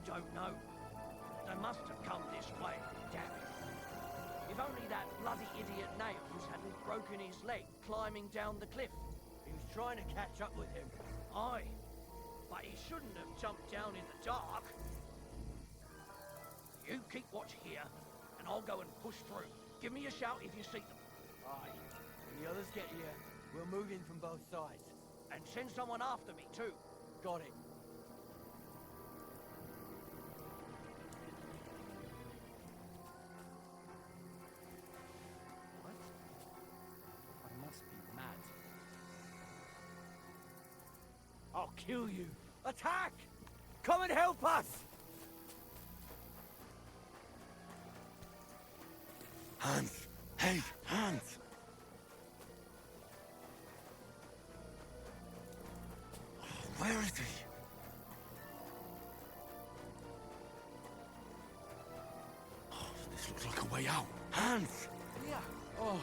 don't know. They must have come this way, damn it. If only that bloody idiot Nails hadn't broken his leg climbing down the cliff. He was trying to catch up with him. Aye, but he shouldn't have jumped down in the dark. You keep watch here, and I'll go and push through. Give me a shout if you see them. Aye. When the others get here, we'll move in from both sides. And send someone after me, too. Got it. What? I must be mad. I'll kill you. Attack! Come and help us! Hans! Hey, Hans! Where is he? Oh, this looks like a way out. Hans! Yeah. Oh,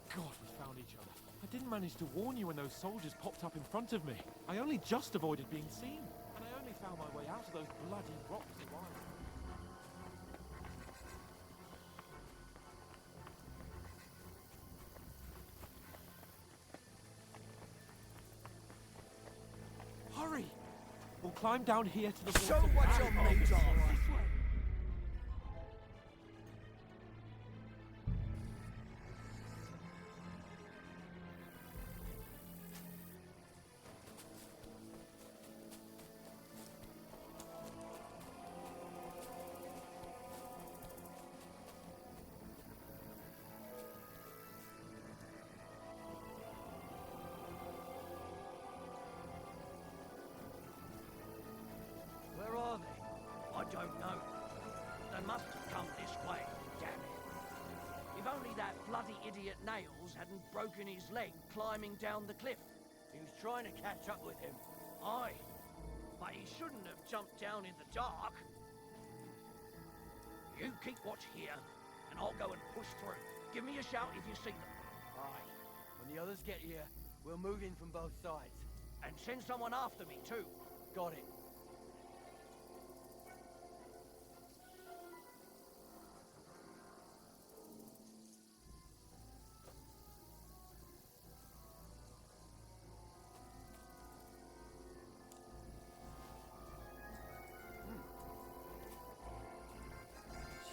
thank God we found each other. I didn't manage to warn you when those soldiers popped up in front of me. I only just avoided being seen. And I only found my way out of those bloody rocks a while ago. Hurry! We'll climb down here to the water. Show what you're made of! Where are they? I don't know. They must have come this way, damn it. If only that bloody idiot Nails hadn't broken his leg climbing down the cliff. He was trying to catch up with him. Aye, but he shouldn't have jumped down in the dark. You keep watch here, and I'll go and push through. Give me a shout if you see them. Aye. When the others get here, we'll move in from both sides. And send someone after me, too. Got it.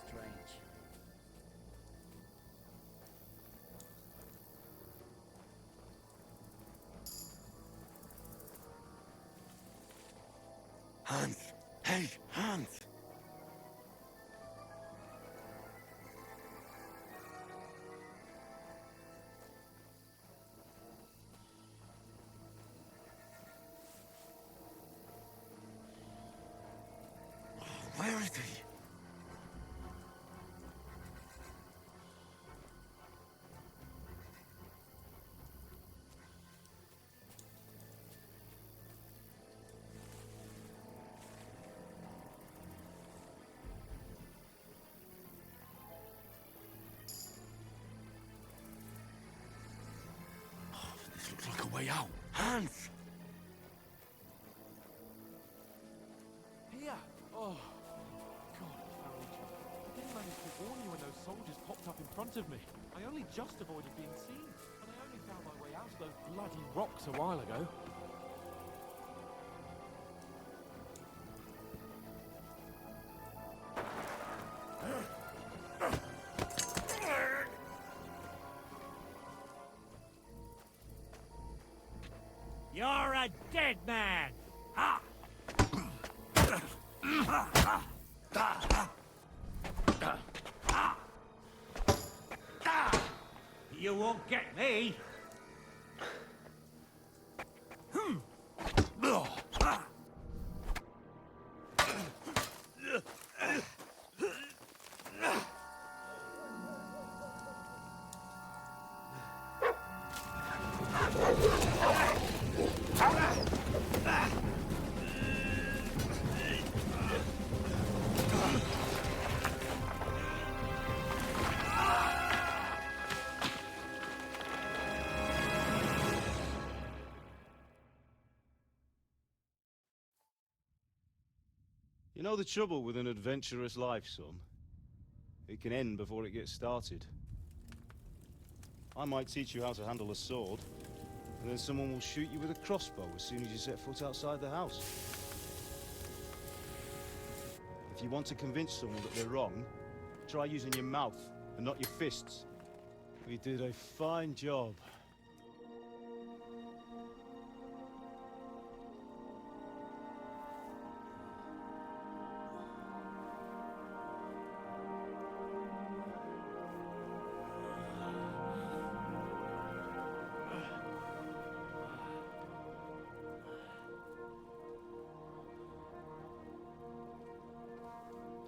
Strange. Hans! Hey, Hans! Where is he? Oh, this looks like a way out. Hans! Here! Oh, God, we found each other. I didn't manage to warn you when those soldiers popped up in front of me. I only just avoided being seen. And I only found my way out of those bloody rocks a while ago. You're a dead man! Ha! You won't get me! You know the trouble with an adventurous life, son? It can end before it gets started. I might teach you how to handle a sword, and then someone will shoot you with a crossbow as soon as you set foot outside the house. If you want to convince someone that they're wrong, try using your mouth and not your fists. We did a fine job.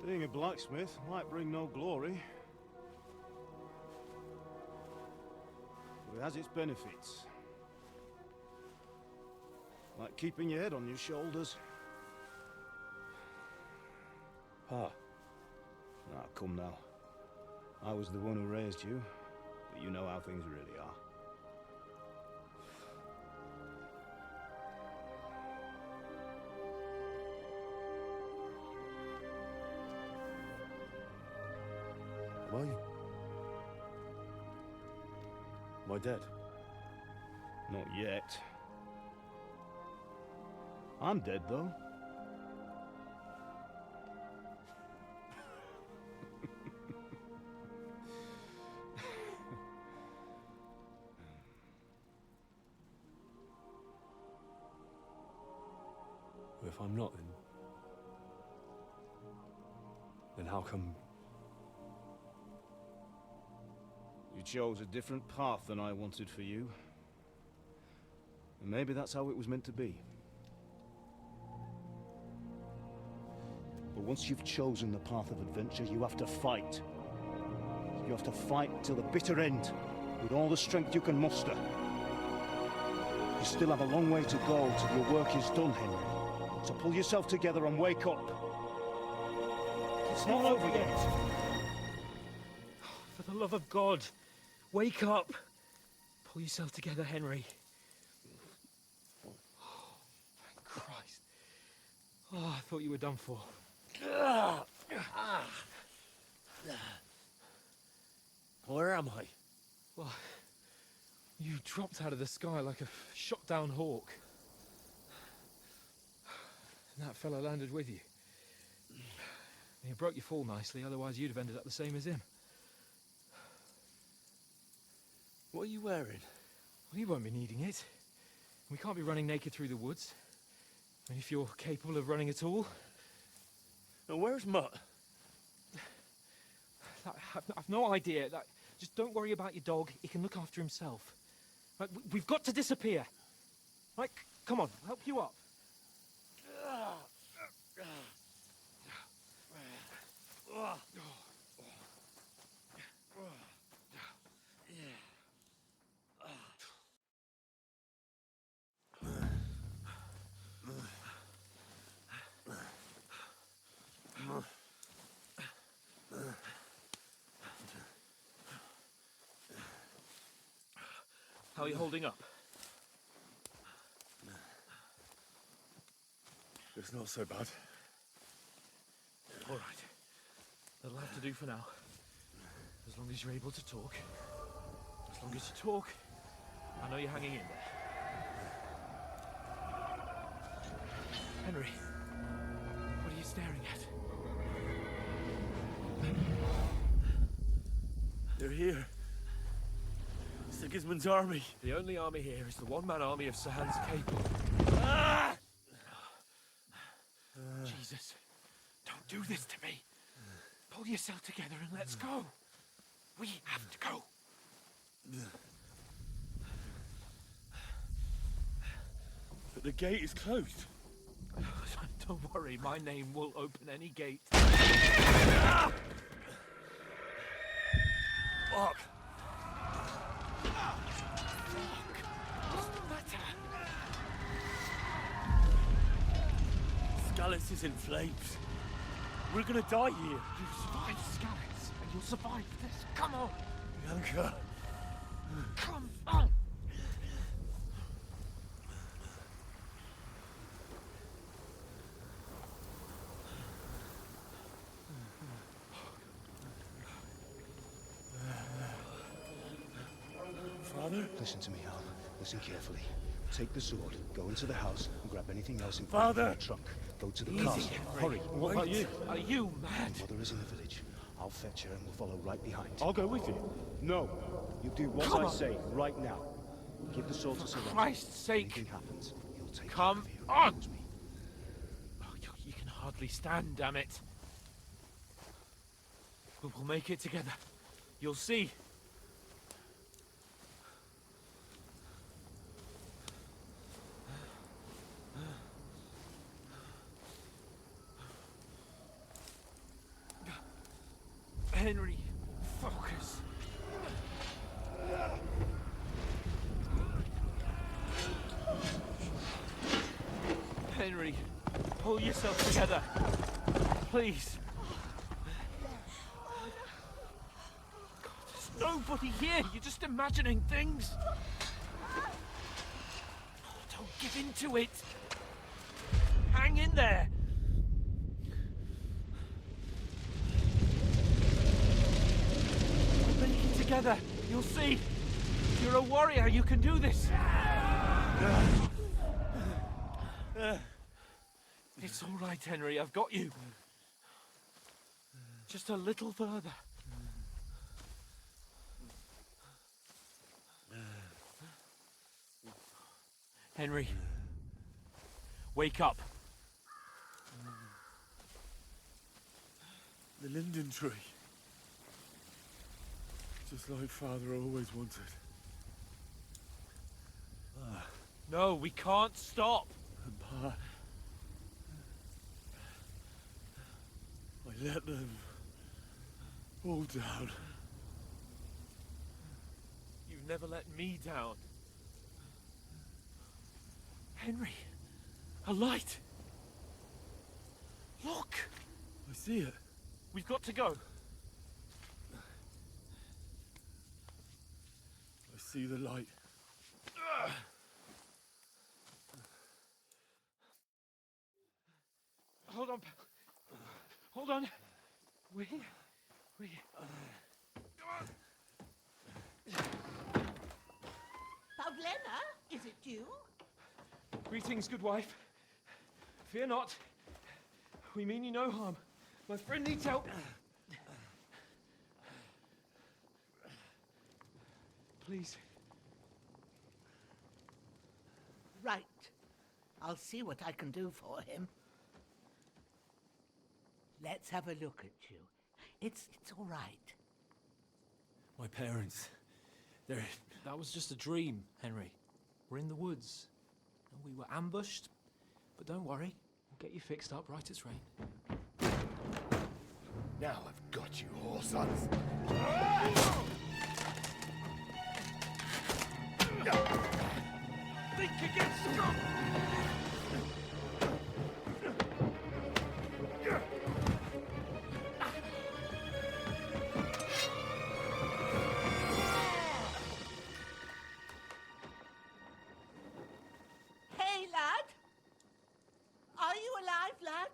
Being a blacksmith might bring no glory, but it has its benefits. Like keeping your head on your shoulders. Pa. Ah, come now. I was the one who raised you, but you know how things really are. Am I dead? Not yet. I'm dead, though. If I'm not, then how come... You chose a different path than I wanted for you. And maybe that's how it was meant to be. But once you've chosen the path of adventure, you have to fight. You have to fight till the bitter end, with all the strength you can muster. You still have a long way to go till your work is done, Henry. So pull yourself together and wake up. It's not over yet. For the love of God, wake up! Pull yourself together, Henry. Oh, thank Christ. Oh, I thought you were done for. Where am I? Well, you dropped out of the sky like a shot-down hawk. And that fella landed with you. You broke your fall nicely, otherwise you'd have ended up the same as him. What are you wearing? Well, you won't be needing it. We can't be running naked through the woods. I mean, if you're capable of running at all. And where's Mutt? I've no idea. Just don't worry about your dog. He can look after himself. Right, we've got to disappear. Right, come on, I'll help you up. How are you holding up? It's not so bad. All right. That'll have to do for now. As long as you're able to talk. As long as you talk, I know you're hanging in there. Henry, what are you staring at? They're here. Sigismund's army. The only army here is the one-man army of Sir Hans Capel. Ah! Jesus, don't do this to me. Pull yourself together and let's go. We have to go. But the gate is closed. Don't worry, my name will open any gate. Fuck! What's the matter? Scallis is in flames. We're gonna die here. You survived Scalix, and you'll survive this. Come on! Bianca. Come on! Father? Listen to me, Al. Listen carefully. Take the sword, go into the house, and grab anything else Father! in the trunk. Go to the Easy, castle. Henry. Hurry. What about you? Are you mad? Your mother is in the village. I'll fetch her and we'll follow right behind. I'll go with you. No. You do what Come I on. say right now. Give the sword to Sir Robert. Christ's sake. Anything happens, he'll take Come care of you. on. He knows me. Oh, you can hardly stand, damn it. We'll make it together. You'll see. Henry, focus. Henry, pull yourself together. Please. God, there's nobody here. You're just imagining things. Oh, don't give in to it. Hang in there. We'll make it together. You'll see. You're a warrior. You can do this. It's all right, Henry. I've got you. Just a little further. Henry, wake up. The linden tree. Just like Father always wanted. No, we can't stop. And Pa... I let them... all down. You've never let me down. Henry, a light. Look, I see it. we've got to go. I see the light. Hold on. Hold on. We... Pavlena, is it you? Greetings, good wife. Fear not. We mean you no harm. My friend needs help. Please. Right. I'll see what I can do for him. Let's have a look at you. It's all right. My parents... they're... That was just a dream, Henry. We're in the woods. And we were ambushed. But don't worry, we'll get you fixed up right as rain. Now I've got you, whoresons. Think against Scott! Hey, lad! Are you alive, lad?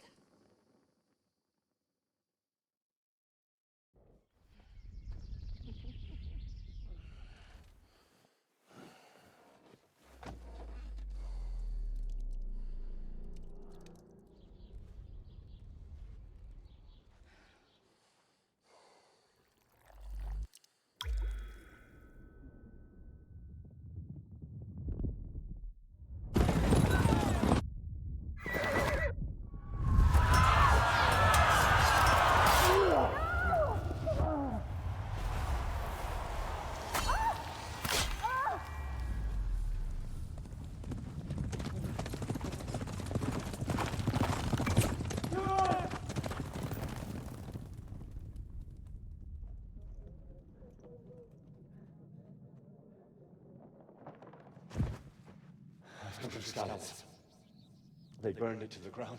They burned it to the ground.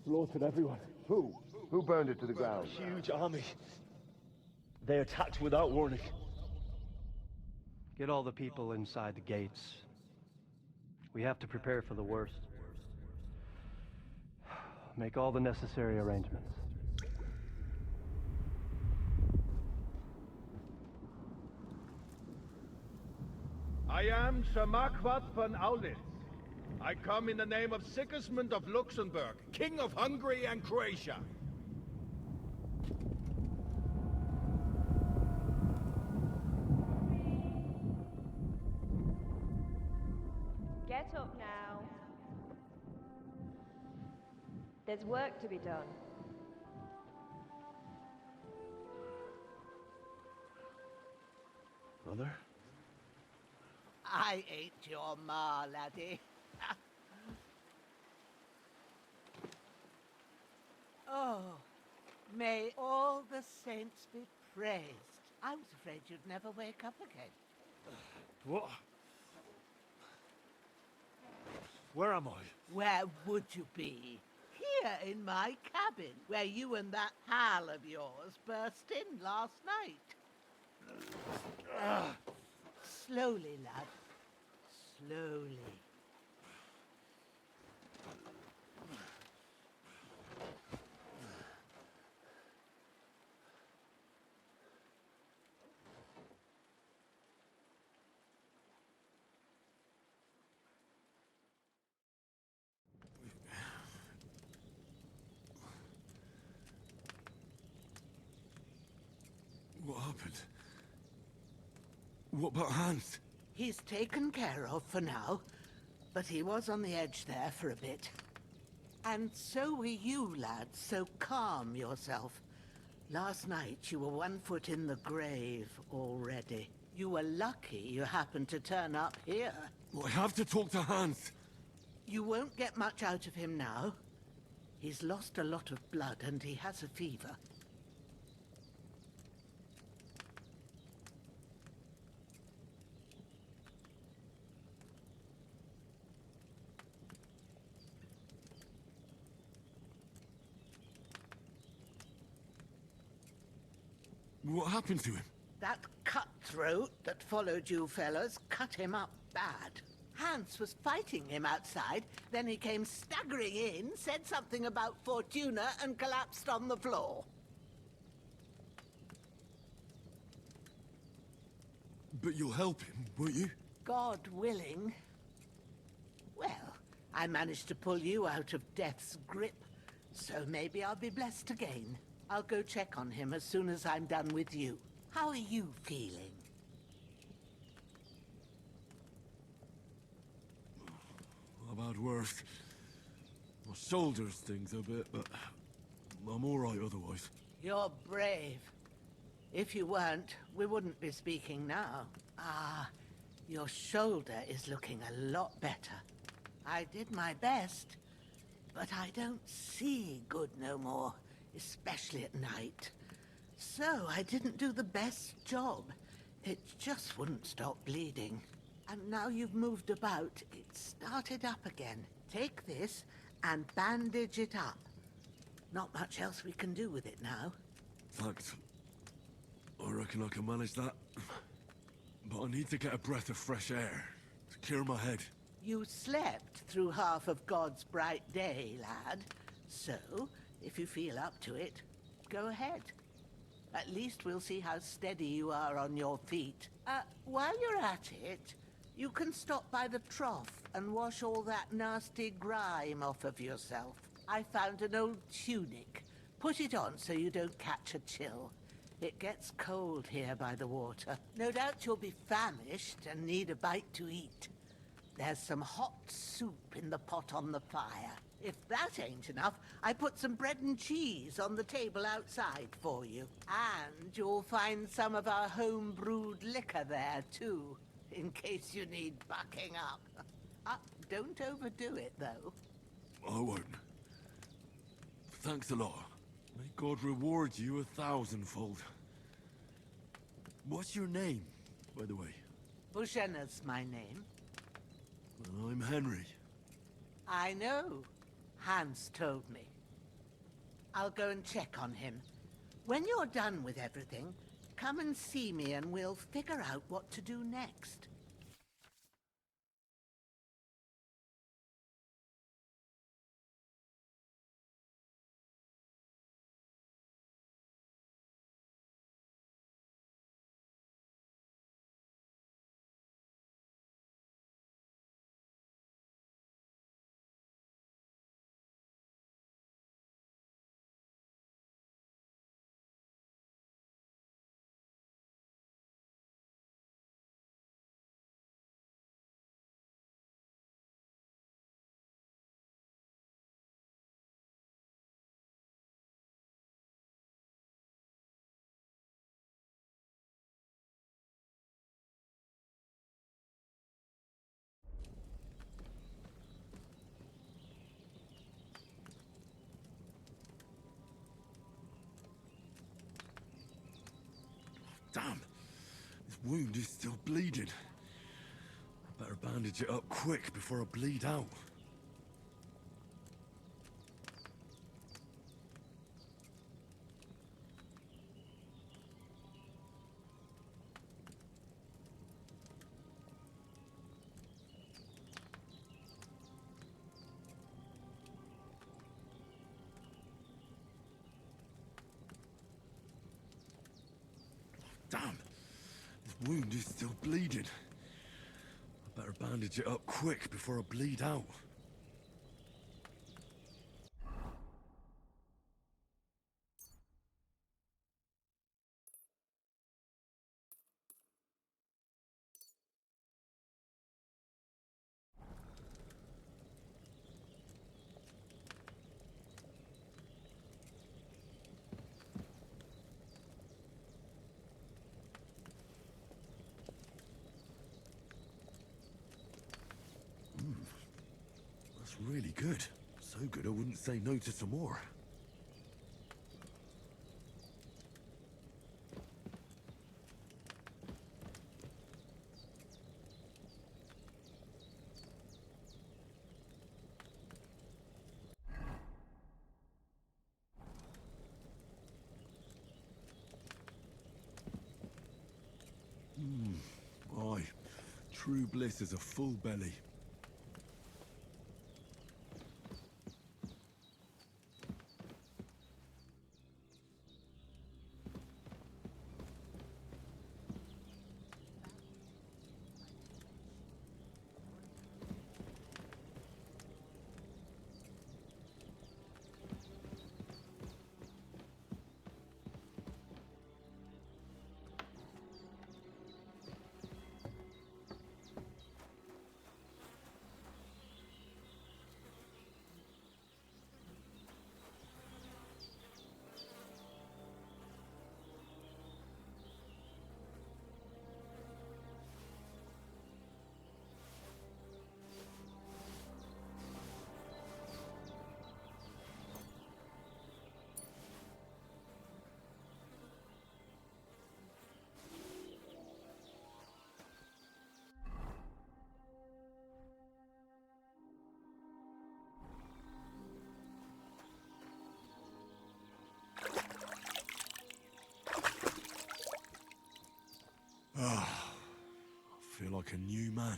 Slaughtered everyone. Who? Who burned it to the ground? Huge army. They attacked without warning. Get all the people inside the gates. We have to prepare for the worst. Make all the necessary arrangements. am Sir Marquardt von Aulitz. I come in the name of Sigismund of Luxembourg, King of Hungary and Croatia. Get up now. There's work to be done. Mother? I ain't your ma, laddie. Oh, may all the saints be praised. I was afraid you'd never wake up again. What? Where am I? Where would you be? Here in my cabin, where you and that pal of yours burst in last night. Slowly, lad. Slowly. What happened? What about Hans? He's taken care of for now, but he was on the edge there for a bit. And so were you, lad, so calm yourself. Last night you were 1 foot in the grave already. You were lucky you happened to turn up here. Well, I have to talk to Hans. You won't get much out of him now. He's lost a lot of blood and he has a fever. What happened to him? That cutthroat that followed you fellas cut him up bad. Hans was fighting him outside, then he came staggering in, said something about Fortuna, and collapsed on the floor. But you'll help him, won't you? God willing. Well, I managed to pull you out of death's grip, so maybe I'll be blessed again. I'll go check on him as soon as I'm done with you. How are you feeling? I've had worse. My shoulders stings a bit, but I'm all right otherwise. You're brave. If you weren't, we wouldn't be speaking now. Ah, your shoulder is looking a lot better. I did my best, but I don't see good no more, especially at night. So I didn't do the best job. It just wouldn't stop bleeding. And now you've moved about, it started up again. Take this and bandage it up. Not much else we can do with it now. Thanks. I reckon I can manage that. But I need to get a breath of fresh air to clear my head. You slept through half of God's bright day, lad. So, if you feel up to it, go ahead. At least we'll see how steady you are on your feet. While you're at it, you can stop by the trough and wash all that nasty grime off of yourself. I found an old tunic. Put it on so you don't catch a chill. It gets cold here by the water. No doubt you'll be famished and need a bite to eat. There's some hot soup in the pot on the fire. If that ain't enough, I put some bread and cheese on the table outside for you. And you'll find some of our home-brewed liquor there, too, in case you need bucking up. Don't overdo it, though. I won't. Thanks a lot. May God reward you 1,000-fold. What's your name, by the way? Bushenna's my name. Well, I'm Henry. I know. Hans told me. I'll go and check on him. When you're done with everything, come and see me and we'll figure out what to do next. wound is still bleeding. I better bandage it up quick before I bleed out. Damn! The wound is still bleeding. I better bandage it up quick before I bleed out. That's really good. So good I wouldn't say no to some more. Aye. True bliss is a full belly. Ah, I feel like a new man.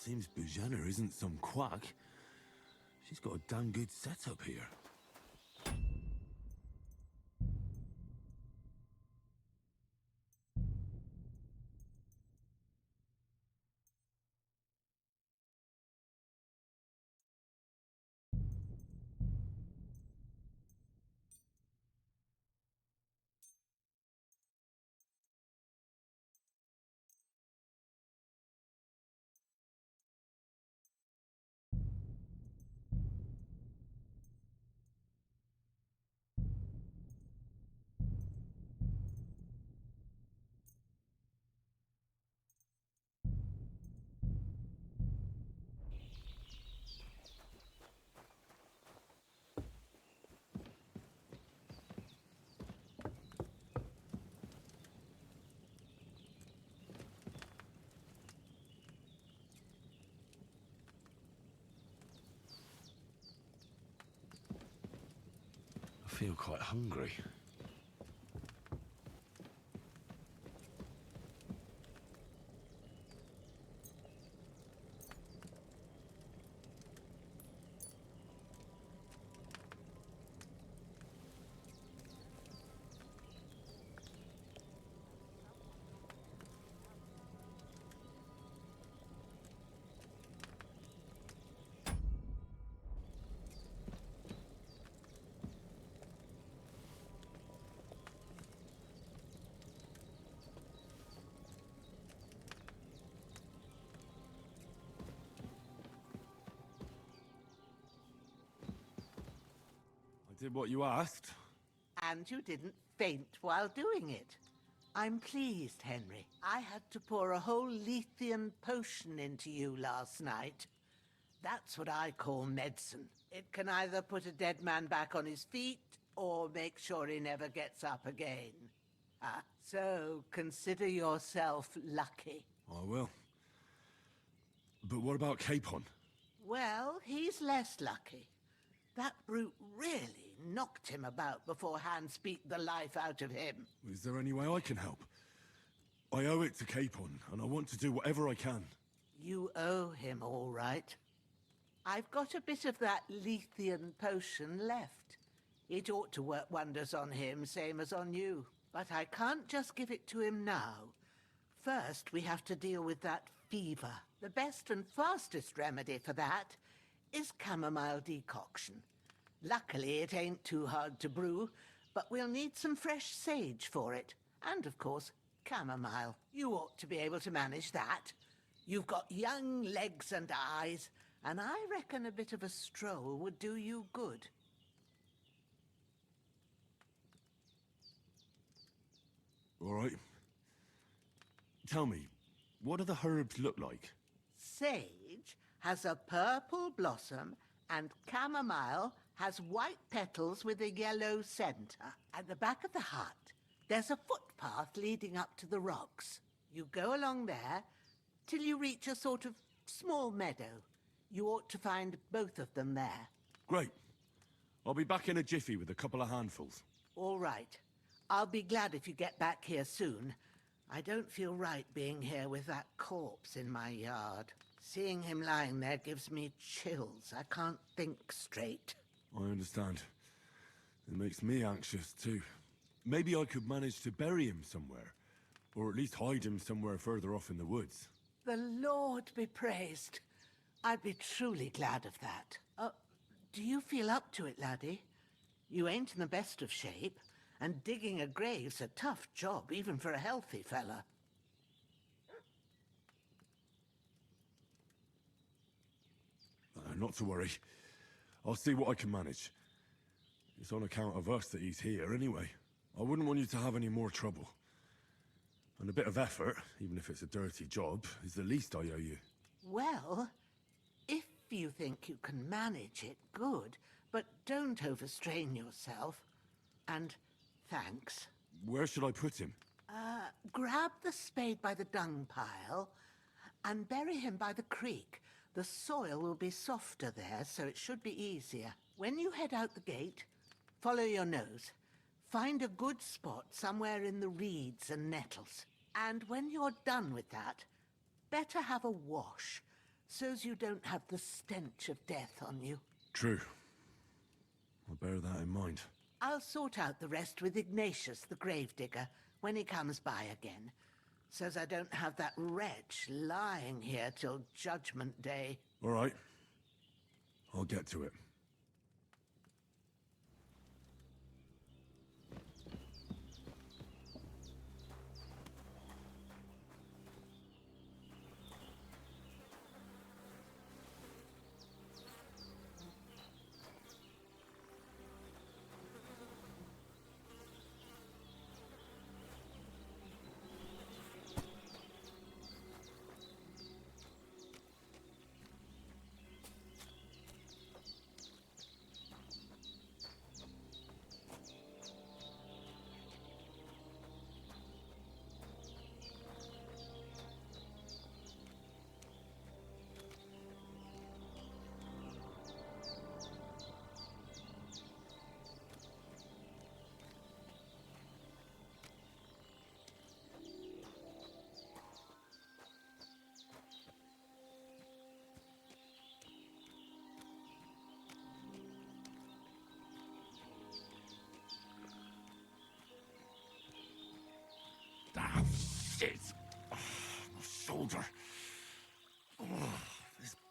Seems Bujana isn't some quack. She's got a damn good setup here. feel quite hungry. I did what you asked. And you didn't faint while doing it. I'm pleased, Henry. I had to pour a whole Lethean potion into you last night. That's what I call medicine. It can either put a dead man back on his feet or make sure he never gets up again. So consider yourself lucky. I will. But what about Capon? Well, he's less lucky. That brute really knocked him about before Hans beat the life out of him. Is there any way I can help? I owe it to Capon, and I want to do whatever I can. You owe him, all right. I've got a bit of that Lethean potion left. It ought to work wonders on him, same as on you. But I can't just give it to him now. First, we have to deal with that fever. The best and fastest remedy for that is chamomile decoction. Luckily, it ain't too hard to brew, but we'll need some fresh sage for it. And, of course, chamomile. You ought to be able to manage that. You've got young legs and eyes, and I reckon a bit of a stroll would do you good. All right. Tell me, what do the herbs look like? Sage has a purple blossom, and chamomile has white petals with a yellow center. At the back of the hut, there's a footpath leading up to the rocks. You go along there till you reach a sort of small meadow. You ought to find both of them there. Great. I'll be back in a jiffy with a couple of handfuls. All right. I'll be glad if you get back here soon. I don't feel right being here with that corpse in my yard. Seeing him lying there gives me chills. I can't think straight. I understand. It makes me anxious, too. Maybe I could manage to bury him somewhere. Or at least hide him somewhere further off in the woods. The Lord be praised. I'd be truly glad of that. Do you feel up to it, laddie? You ain't in the best of shape, and digging a grave's a tough job, even for a healthy fella. Not to worry. I'll see what I can manage. It's on account of us that he's here, anyway. I wouldn't want you to have any more trouble. And a bit of effort, even if it's a dirty job, is the least I owe you. Well, if you think you can manage it, good. But don't overstrain yourself. And thanks. Where should I put him? Grab the spade by the dung pile and bury him by the creek. The soil will be softer there, so it should be easier. When you head out the gate, follow your nose. Find a good spot somewhere in the reeds and nettles. And when you're done with that, better have a wash, so's you don't have the stench of death on you. True. I'll bear that in mind. I'll sort out the rest with Ignatius, the gravedigger, when he comes by again, so's I don't have that wretch lying here till Judgment Day. All right. I'll get to it.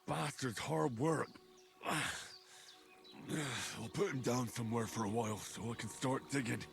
bastard's hard work. I'll put him down somewhere for a while so I can start digging.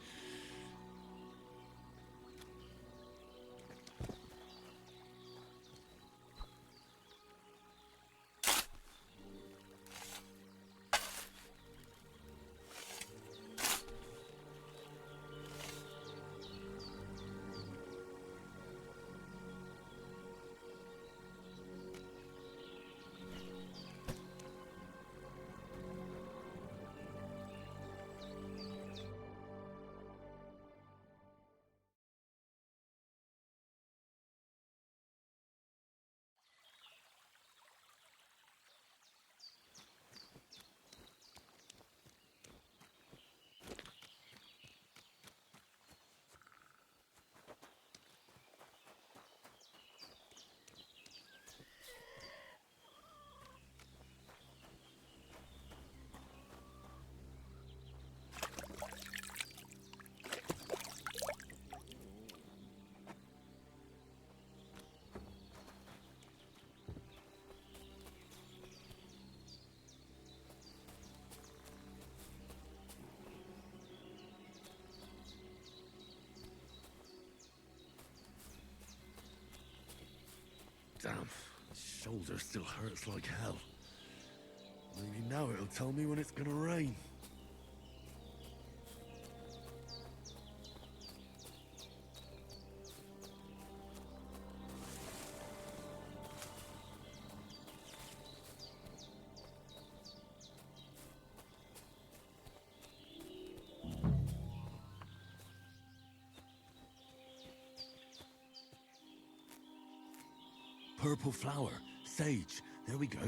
Damn, my shoulder still hurts like hell. Maybe now it'll tell me when it's gonna rain. Purple flower, sage, there we go.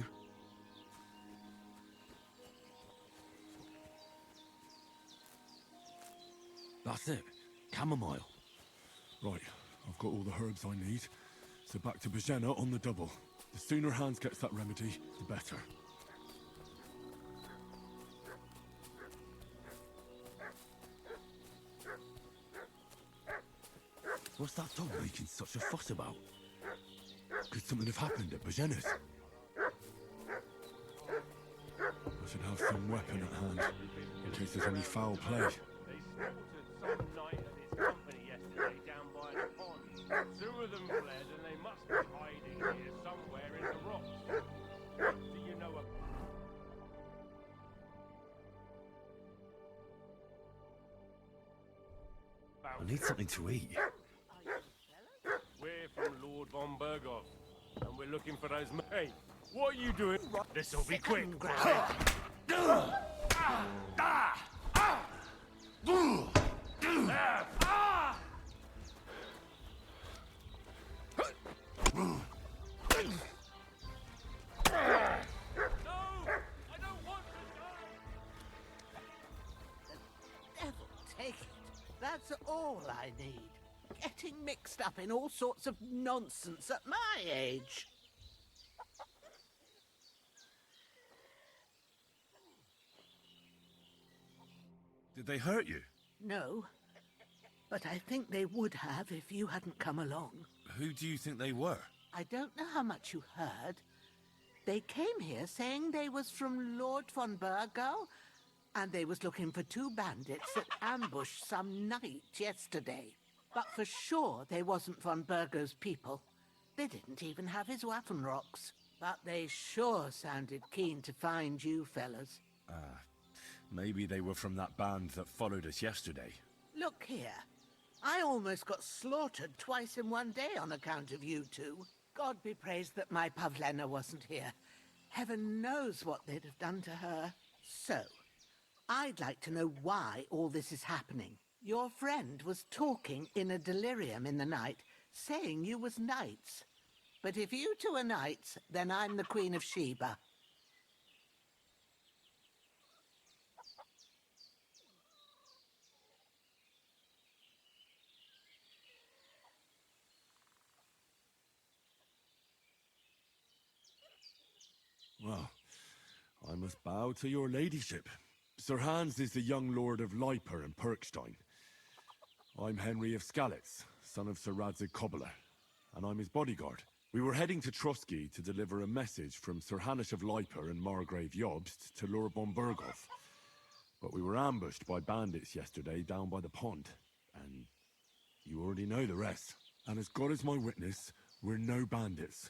That's it, chamomile. Right, I've got all the herbs I need, so back to Boemia on the double. The sooner Hans gets that remedy, the better. What's that dog making such a fuss about? Could something have happened at Boemia's? I should have some weapon at hand, in case there's any foul play. They slaughtered some knight and his company yesterday down by the pond. 2 of them fled and they must be hiding here somewhere in the rocks. What do you know about... I need something to eat. We're from Lord von Berghoff, and we're looking for those... Hey, what are you doing? This'll be quick. Devil take it. That's all I need. Getting mixed up in all sorts of nonsense at my age. Did they hurt you? No, but I think they would have if you hadn't come along. Who do you think they were? I don't know how much you heard. They came here saying they was from Lord von Bergo, and they was looking for 2 bandits that ambushed some knight yesterday. But for sure they wasn't von Bergo's people. They didn't even have his Waffenrocks. But they sure sounded keen to find you fellas. Maybe they were from that band that followed us yesterday. Look here. I almost got slaughtered twice in one day on account of you 2. God be praised that my Pavlena wasn't here. Heaven knows what they'd have done to her. So, I'd like to know why all this is happening. Your friend was talking in a delirium in the night, saying you was knights. But if you 2 are knights, then I'm the Queen of Sheba. Well, I must bow to your ladyship. Sir Hans is the young lord of Leiper and Perkstein. I'm Henry of Skalitz, son of Sir Radzig Kobbler, and I'm his bodyguard. We were heading to Trotsky to deliver a message from Sir Hanish of Leiper and Margrave Jobst to Lord von Burghoff. But we were ambushed by bandits yesterday down by the pond, and you already know the rest. And as God is my witness, we're no bandits.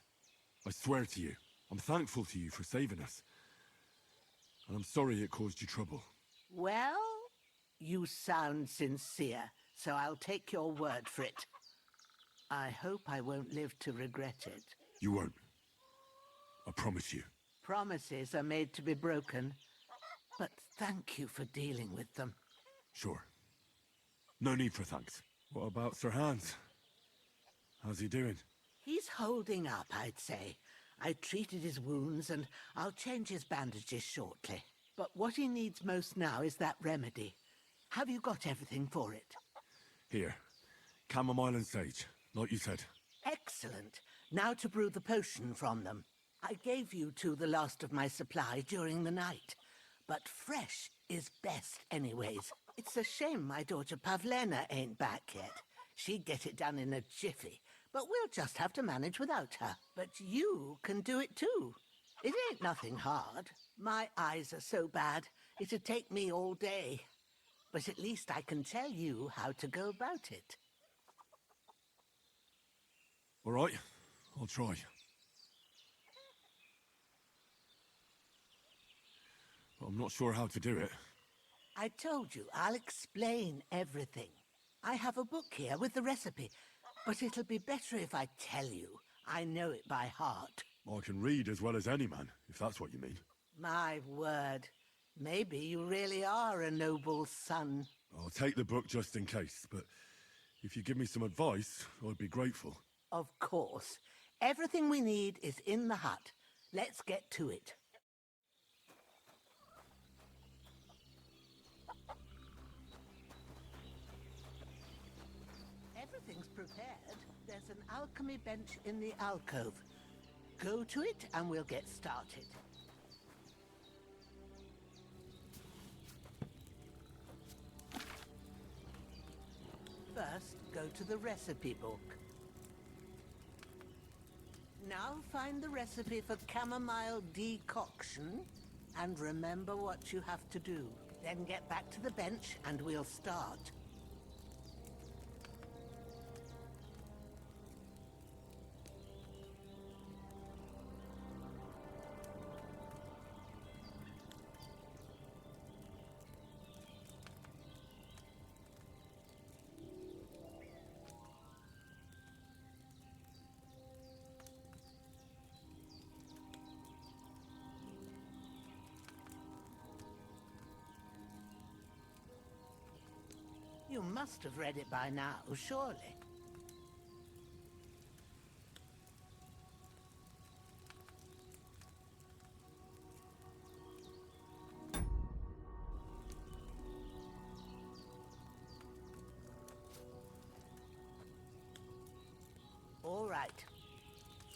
I swear to you, I'm thankful to you for saving us. And I'm sorry it caused you trouble. Well, you sound sincere, so I'll take your word for it. I hope I won't live to regret it. You won't. I promise you. Promises are made to be broken, but thank you for dealing with them. Sure. No need for thanks. What about Sir Hans? How's he doing? He's holding up, I'd say. I treated his wounds and I'll change his bandages shortly. But what he needs most now is that remedy. Have you got everything for it? Here. Chamomile and sage, like you said. Excellent. Now to brew the potion from them. I gave you two the last of my supply during the night. But fresh is best anyways. It's a shame my daughter Pavlena ain't back yet. She'd get it done in a jiffy, but we'll just have to manage without her. But you can do it too. It ain't nothing hard. My eyes are so bad, it'd take me all day. But at least I can tell you how to go about it. All right, I'll try. But I'm not sure how to do it. I told you, I'll explain everything. I have a book here with the recipe, but it'll be better if I tell you. I know it by heart. I can read as well as any man, if that's what you mean. My word. Maybe you really are a noble son. I'll take the book just in case, but if you give me some advice, I'd be grateful. Of course. Everything we need is in the hut. Let's get to it. Everything's prepared. There's an alchemy bench in the alcove. Go to it and we'll get started. First, go to the recipe book. Now find the recipe for chamomile decoction and remember what you have to do. Then get back to the bench and we'll start. You must have read it by now, surely. All right.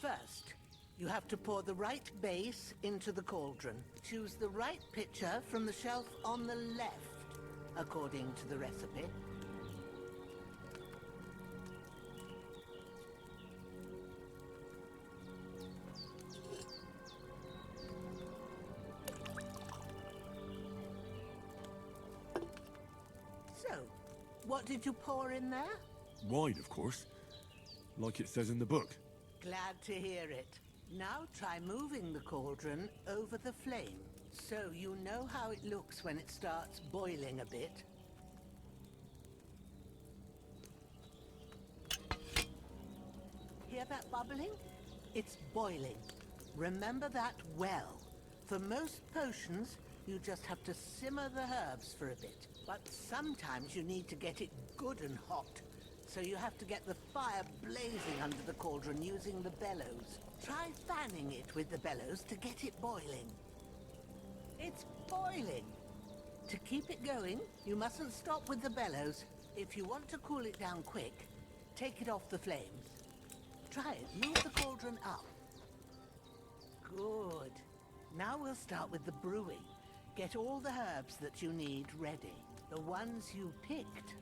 First, you have to pour the right base into the cauldron. Choose the right pitcher from the shelf on the left, according to the recipe. So, what did you pour in there? Wine, of course. Like it says in the book. Glad to hear it. Now try moving the cauldron over the flame, so you know how it looks when it starts boiling a bit. Hear that bubbling? It's boiling. Remember that well. For most potions, you just have to simmer the herbs for a bit. But sometimes you need to get it good and hot. So you have to get the fire blazing under the cauldron using the bellows. Try fanning it with the bellows to get it boiling. It's boiling! To keep it going, you mustn't stop with the bellows. If you want to cool it down quick, take it off the flames. Try it. Move the cauldron up. Good. Now we'll start with the brewing. Get all the herbs that you need ready. The ones you picked.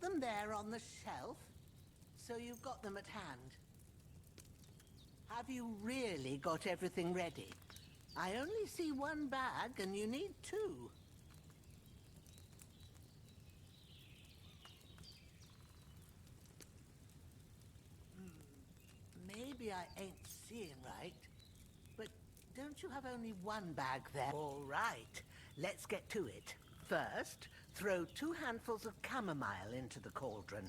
them there on the shelf, so you've got them at hand. Have you really got everything ready? I only see one bag, and you need two. Maybe I ain't seeing right, but don't you have only one bag there? All right, let's get to it. First, throw 2 handfuls of chamomile into the cauldron.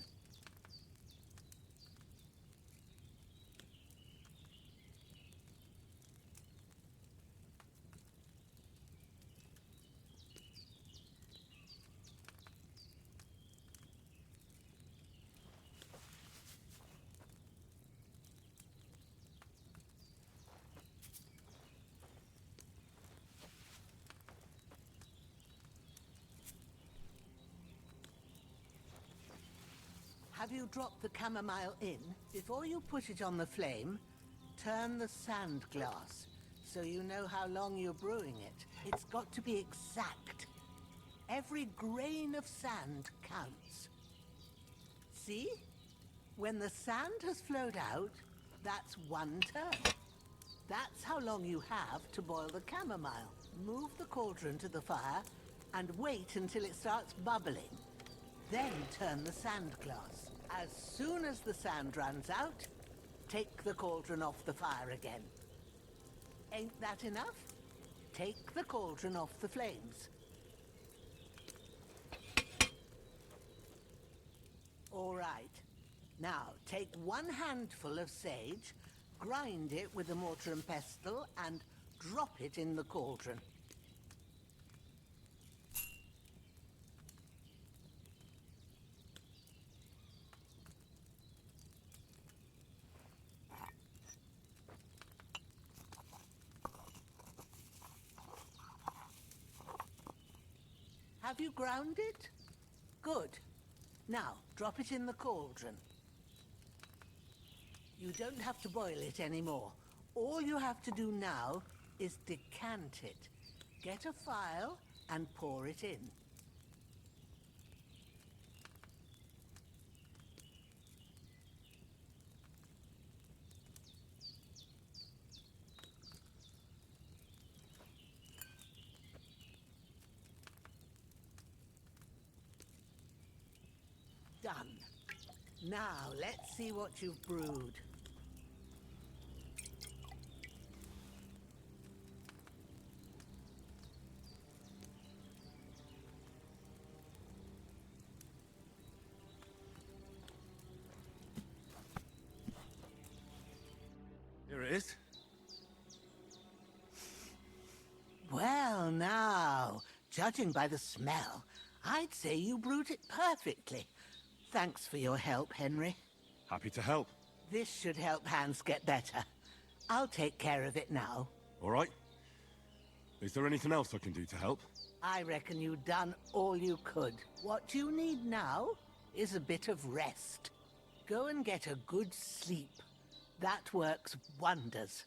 Have you dropped the chamomile in? Before you put it on the flame, turn the sand glass so you know how long you're brewing it. It's got to be exact. Every grain of sand counts. See? When the sand has flowed out, that's 1 turn. That's how long you have to boil the chamomile. Move the cauldron to the fire and wait until it starts bubbling. Then turn the sand glass. As soon as the sand runs out, take the cauldron off the fire again. Ain't that enough? Take the cauldron off the flames. All right. Now, take 1 handful of sage, grind it with a mortar and pestle, and drop it in the cauldron. Have you ground it? Good. Now, drop it in the cauldron. You don't have to boil it anymore. All you have to do now is decant it. Get a phial and pour it in. Done. Now, let's see what you've brewed. Here it is. Well, now, judging by the smell, I'd say you brewed it perfectly. Thanks for your help, Henry. Happy to help. This should help Hans get better. I'll take care of it now. All right. Is there anything else I can do to help? I reckon you've done all you could. What you need now is a bit of rest. Go and get a good sleep. That works wonders.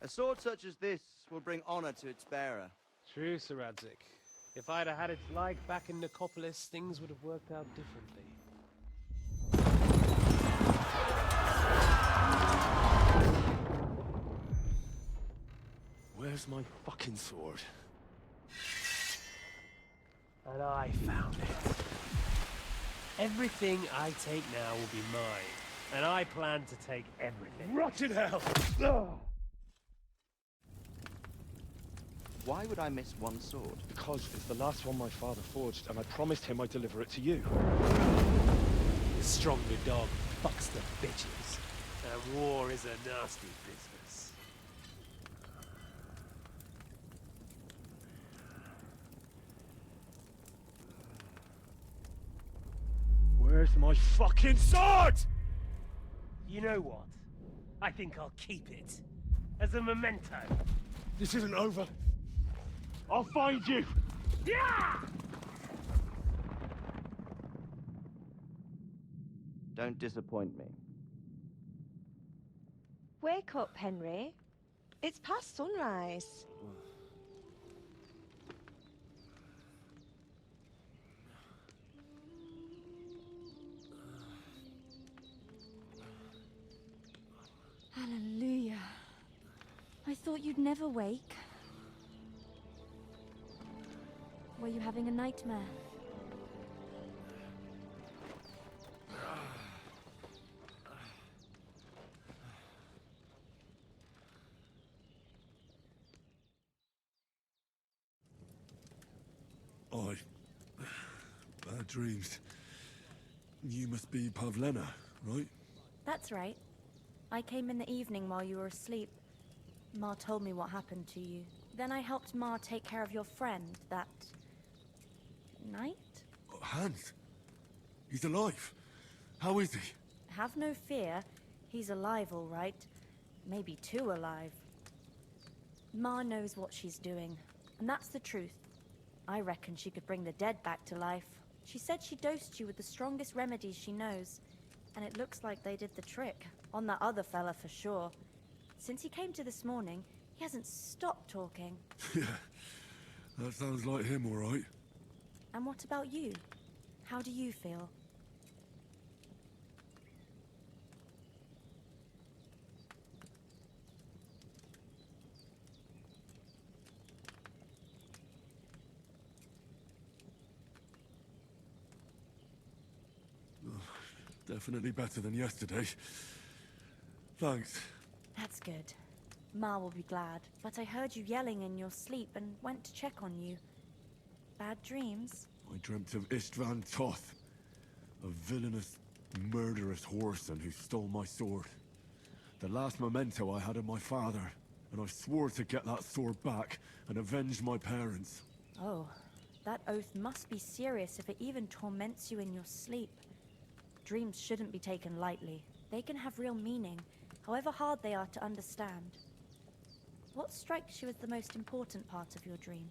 A sword such as this will bring honor to its bearer. True, Sir Radzik. If I'd have had its like back in Nicopolis, things would have worked out differently. Where's my fucking sword? And I found it. Everything I take now will be mine, and I plan to take everything. Rotted hell! Why would I miss one sword? Because it's the last one my father forged, and I promised him I'd deliver it to you. The stronger dog fucks the bitches. And war is a nasty business. Where's my fucking sword? You know what? I think I'll keep it. As a memento. This isn't over. I'll find you! Yeah! Don't disappoint me. Wake up, Henry. It's past sunrise. Hallelujah. I thought you'd never wake. Were you having a nightmare? Bad dreams. You must be Pavlena, right? That's right. I came in the evening while you were asleep. Ma told me what happened to you. Then I helped Ma take care of your friend that night? Hans? He's alive. How is he? Have no fear. He's alive, all right. Maybe too alive. Ma knows what she's doing, and that's the truth. I reckon she could bring the dead back to life. She said she dosed you with the strongest remedies she knows, and it looks like they did the trick. On that other fella for sure. Since he came to this morning, he hasn't stopped talking. Yeah, that sounds like him, all right. And what about you? How do you feel? Definitely better than yesterday. Thanks. That's good. Ma will be glad, but I heard you yelling in your sleep and went to check on you. Bad dreams? I dreamt of Istvan Toth, a villainous, murderous whoreson who stole my sword. The last memento I had of my father, and I swore to get that sword back and avenge my parents. Oh, that oath must be serious if it even torments you in your sleep. Dreams shouldn't be taken lightly. They can have real meaning, however hard they are to understand. What strikes you as the most important part of your dream?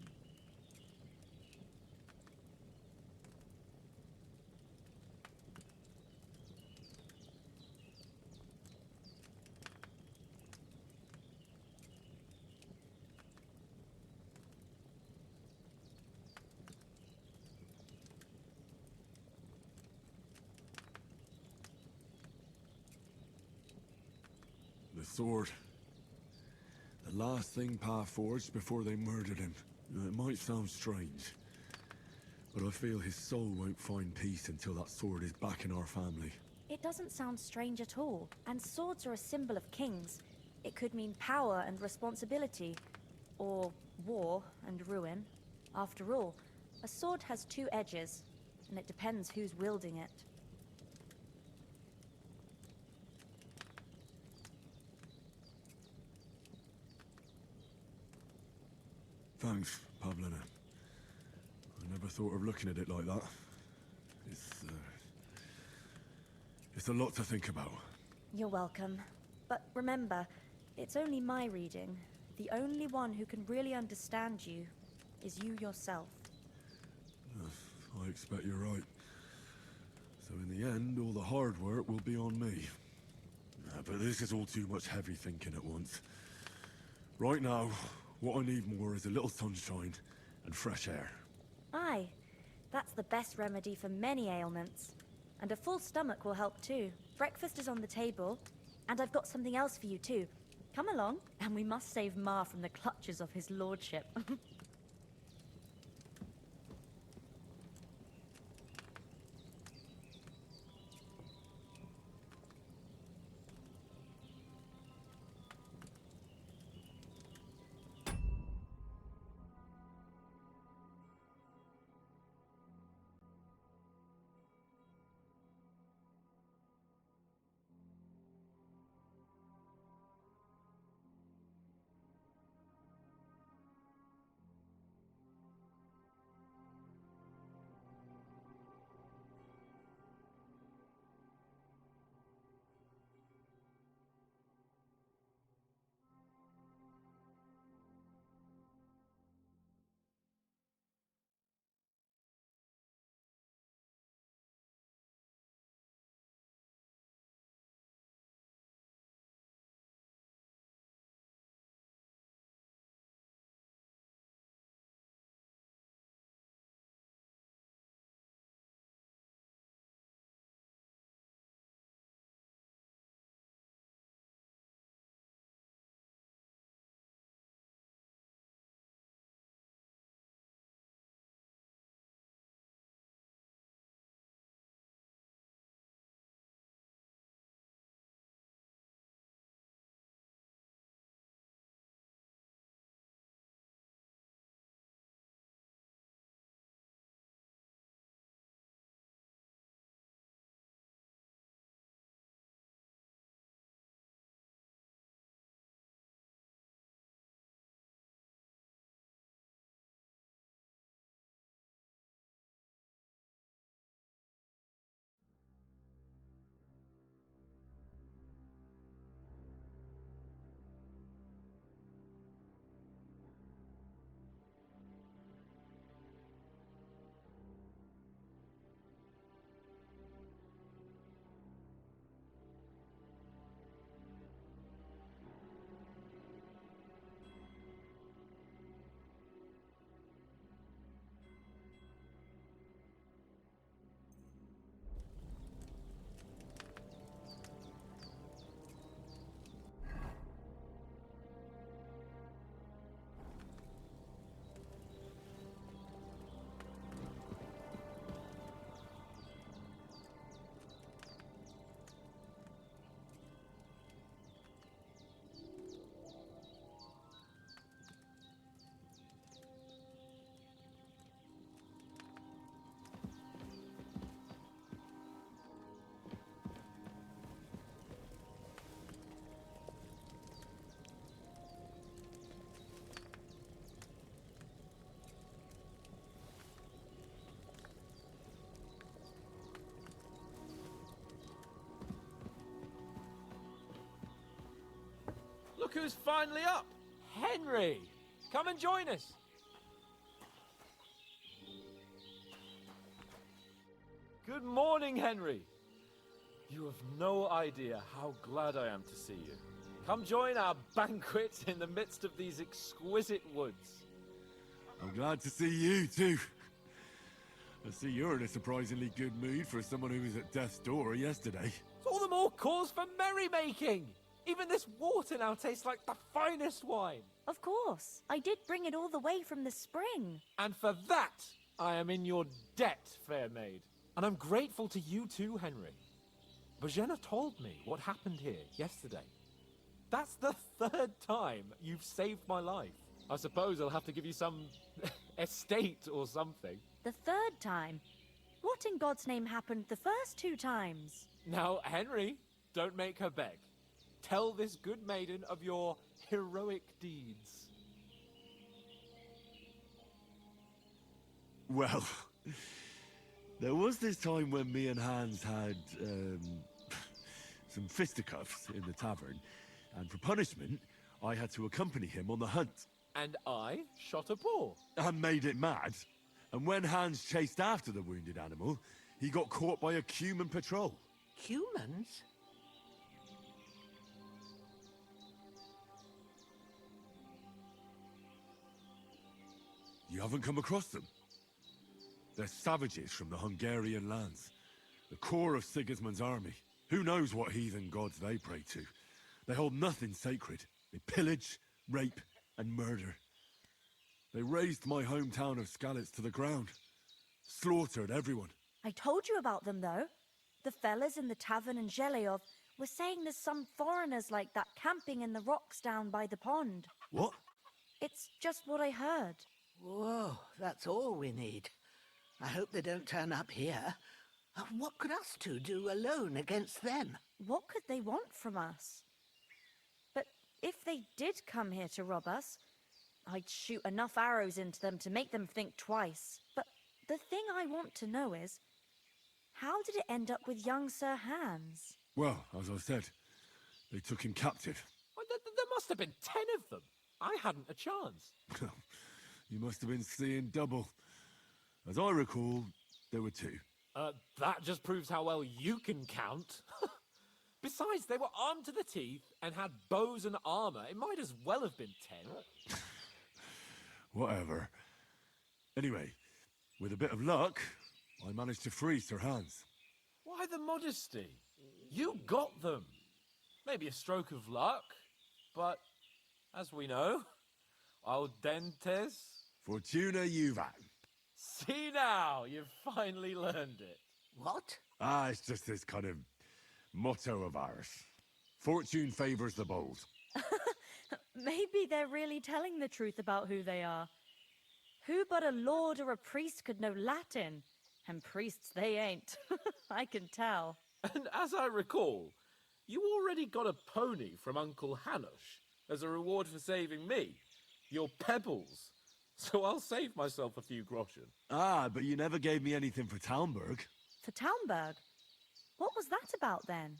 The sword. The last thing Pa forged before they murdered him. It might sound strange, but I feel his soul won't find peace until that sword is back in our family. It doesn't sound strange at all, and swords are a symbol of kings. It could mean power and responsibility, or war and ruin. After all, a sword has two edges, and it depends who's wielding it. Thanks, Pavlena. I never thought of looking at it like that. It's a lot to think about. You're welcome. But remember, it's only my reading. The only one who can really understand you is you yourself. I expect you're right. So in the end, all the hard work will be on me. But this is all too much heavy thinking at once. Right now, what I need more is a little sunshine and fresh air. Aye, that's the best remedy for many ailments. And a full stomach will help too. Breakfast is on the table, and I've got something else for you too. Come along, and we must save Ma from the clutches of his lordship. Look who's finally up! Henry! Come and join us! Good morning, Henry! You have no idea how glad I am to see you. Come join our banquet in the midst of these exquisite woods. I'm glad to see you, too. I see you're in a surprisingly good mood for someone who was at death's door yesterday. It's all the more cause for merrymaking! Even this water now tastes like the finest wine. Of course. I did bring it all the way from the spring. And for that, I am in your debt, fair maid. And I'm grateful to you too, Henry. Bojena told me what happened here yesterday. That's the third time you've saved my life. I suppose I'll have to give you some estate or something. The third time? What in God's name happened the first 2 times? Now, Henry, don't make her beg. Tell this good maiden of your heroic deeds. Well, there was this time when me and Hans had, some fisticuffs in the tavern, and for punishment, I had to accompany him on the hunt. And I shot a boar. And made it mad. And when Hans chased after the wounded animal, he got caught by a human patrol. Humans? You haven't come across them? They're savages from the Hungarian lands. The core of Sigismund's army. Who knows what heathen gods they pray to? They hold nothing sacred. They pillage, rape, and murder. They razed my hometown of Skalitz to the ground. Slaughtered everyone. I told you about them, though. The fellas in the tavern in Zheleov were saying there's some foreigners like that camping in the rocks down by the pond. What? It's just what I heard. Whoa, that's all we need. I hope they don't turn up here. What could us two do alone against them? What could they want from us? But if they did come here to rob us, I'd shoot enough arrows into them to make them think twice. But the thing I want to know is, how did it end up with young Sir Hans? Well, as I said, they took him captive. Well, there must have been 10 of them. I hadn't a chance. You must have been seeing double. As I recall, there were 2. That just proves how well you can count. Besides, they were armed to the teeth and had bows and armor. It might as well have been 10. Whatever. Anyway, with a bit of luck, I managed to free Sir Hans. Why the modesty? You got them. Maybe a stroke of luck, but as we know, audentes. Fortuna juvat. See now, you've finally learned it. What? It's just this kind of motto of ours. Fortune favors the bold. Maybe they're really telling the truth about who they are. Who but a lord or a priest could know Latin? And priests they ain't. I can tell. And as I recall, you already got a pony from Uncle Hanush as a reward for saving me. Your pebbles. So I'll save myself a few groschen. But you never gave me anything for Talmberg. For Talmberg? What was that about then?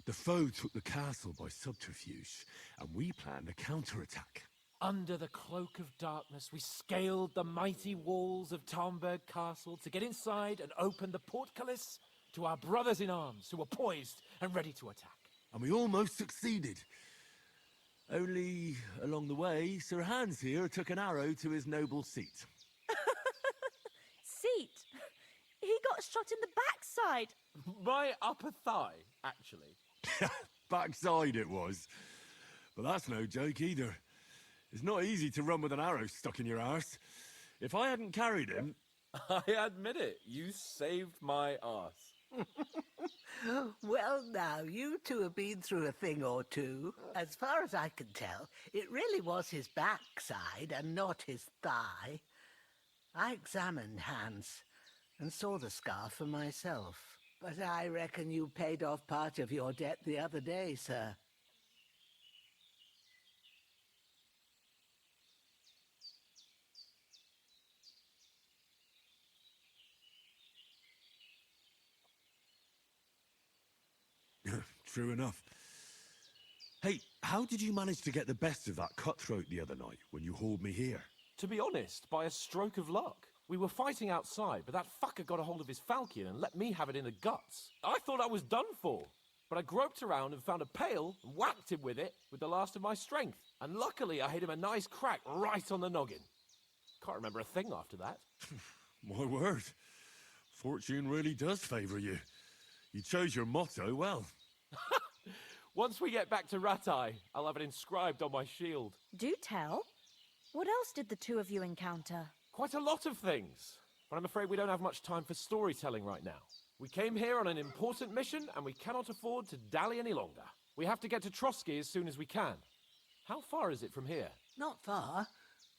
The foe took the castle by subterfuge, and we planned a counterattack. Under the cloak of darkness, we scaled the mighty walls of Talmberg Castle to get inside and open the portcullis to our brothers in arms who were poised and ready to attack. And we almost succeeded. Only, along the way, Sir Hans here took an arrow to his noble seat. Seat? He got shot in the backside. My upper thigh, actually. Backside it was. But that's no joke either. It's not easy to run with an arrow stuck in your arse. If I hadn't carried him... I admit it, you saved my arse. Well, now, you two have been through a thing or two. As far as I can tell, it really was his backside and not his thigh. I examined Hans and saw the scar for myself. But I reckon you paid off part of your debt the other day, sir. True enough. Hey, how did you manage to get the best of that cutthroat the other night when you hauled me here? To be honest, by a stroke of luck. We were fighting outside, but that fucker got a hold of his falchion and let me have it in the guts. I thought I was done for. But I groped around and found a pail and whacked him with it with the last of my strength. And luckily I hit him a nice crack right on the noggin. Can't remember a thing after that. My word. Fortune really does favour you. You chose your motto well. Once we get back to Ratai, I'll have it inscribed on my shield. Do tell. What else did the two of you encounter? Quite a lot of things. But I'm afraid we don't have much time for storytelling right now. We came here on an important mission, and we cannot afford to dally any longer. We have to get to Trotsky as soon as we can. How far is it from here? Not far.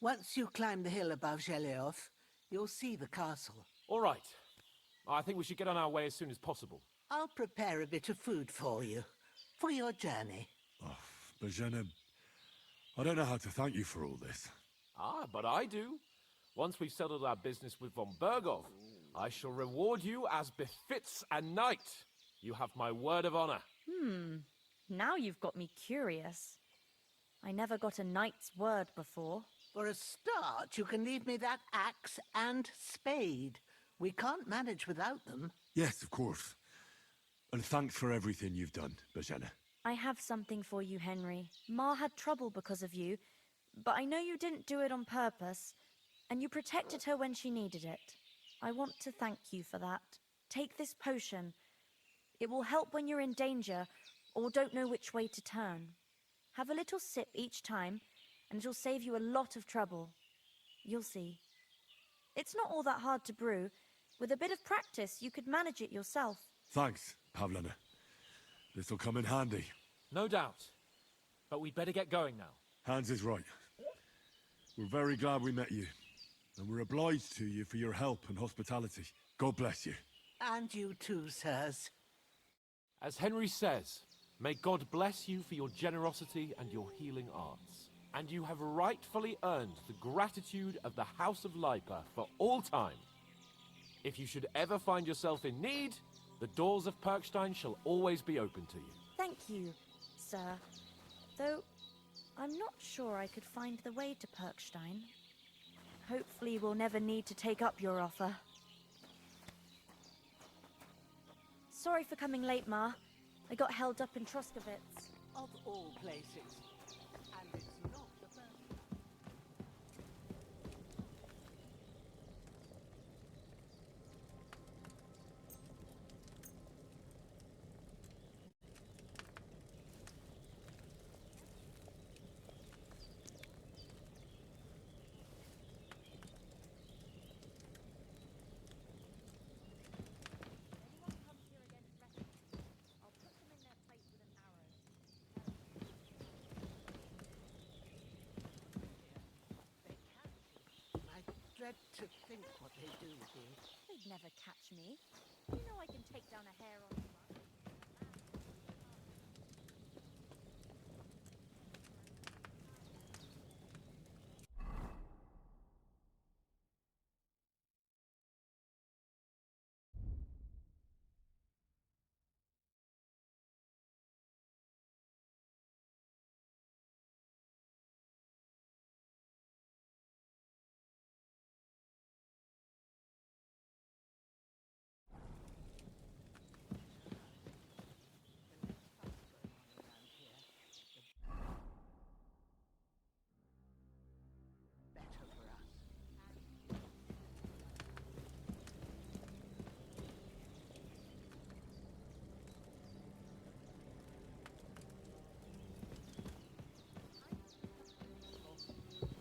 Once you climb the hill above Zhelioth, you'll see the castle. All right. I think we should get on our way as soon as possible. I'll prepare a bit of food for you, for your journey. Oh, Bozhena, I don't know how to thank you for all this. Ah, but I do. Once we've settled our business with von Bergov, I shall reward you as befits a knight. You have my word of honor. Now you've got me curious. I never got a knight's word before. For a start, you can leave me that axe and spade. We can't manage without them. Yes, of course. And thanks for everything you've done, Bozhena. I have something for you, Henry. Ma had trouble because of you, but I know you didn't do it on purpose, and you protected her when she needed it. I want to thank you for that. Take this potion. It will help when you're in danger or don't know which way to turn. Have a little sip each time, and it'll save you a lot of trouble. You'll see. It's not all that hard to brew. With a bit of practice, you could manage it yourself. Thanks, Pavlena. This'll come in handy. No doubt. But we'd better get going now. Hans is right. We're very glad we met you. And we're obliged to you for your help and hospitality. God bless you. And you too, sirs. As Henry says, may God bless you for your generosity and your healing arts. And you have rightfully earned the gratitude of the House of Lipa for all time. If you should ever find yourself in need, the doors of Perkstein shall always be open to you. Thank you, sir. Though, I'm not sure I could find the way to Perkstein. Hopefully we'll never need to take up your offer. Sorry for coming late, Ma. I got held up in Troskovitz. Of all places. And it's not the first. Dread to think what they do here. They'd never catch me. You know I can take down a hair on the run.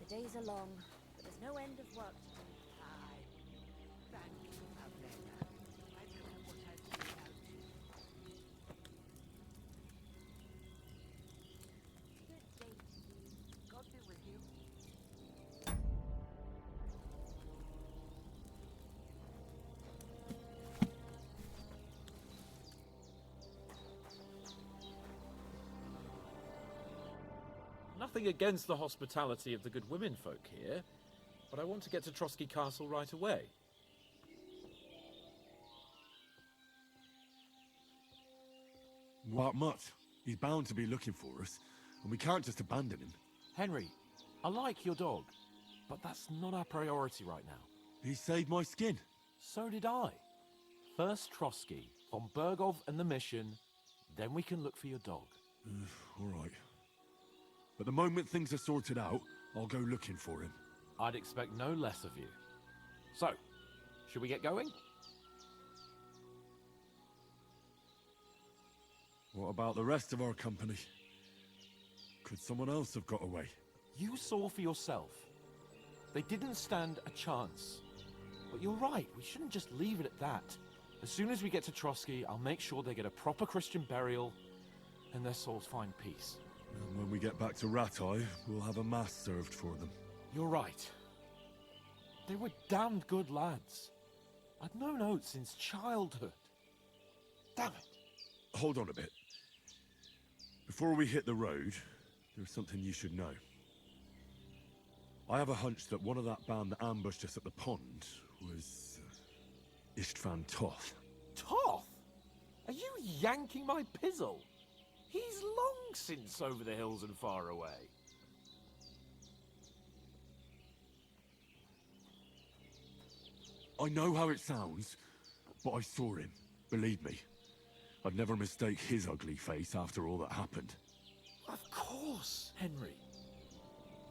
The days are long, but there's no end of work to do. Aye. Thank you, Pavlena. I don't know what I'd do without you. Good day to you. God be with you. nothing against the hospitality of the good women folk here, but I want to get to Trotsky Castle right away. What much? He's bound to be looking for us, and we can't just abandon him. Henry, I like your dog, but that's not our priority right now. He saved my skin. So did I. First Trotsky, von Bergov and the mission, then we can look for your dog. All right. But the moment things are sorted out, I'll go looking for him. I'd expect no less of you. So, should we get going? What about the rest of our company? Could someone else have got away? You saw for yourself. They didn't stand a chance. But you're right, we shouldn't just leave it at that. As soon as we get to Trotsky, I'll make sure they get a proper Christian burial and their souls find peace. And when we get back to Ratai, we'll have a mass served for them. You're right. They were damned good lads. I'd known Oates since childhood. Damn it. Hold on a bit. Before we hit the road, there's something you should know. I have a hunch that one of that band that ambushed us at the pond was Istvan Toth. Toth? Are you yanking my pizzle? He's long since over the hills and far away. I know how it sounds, but I saw him. Believe me. I'd never mistake his ugly face after all that happened. Of course, Henry.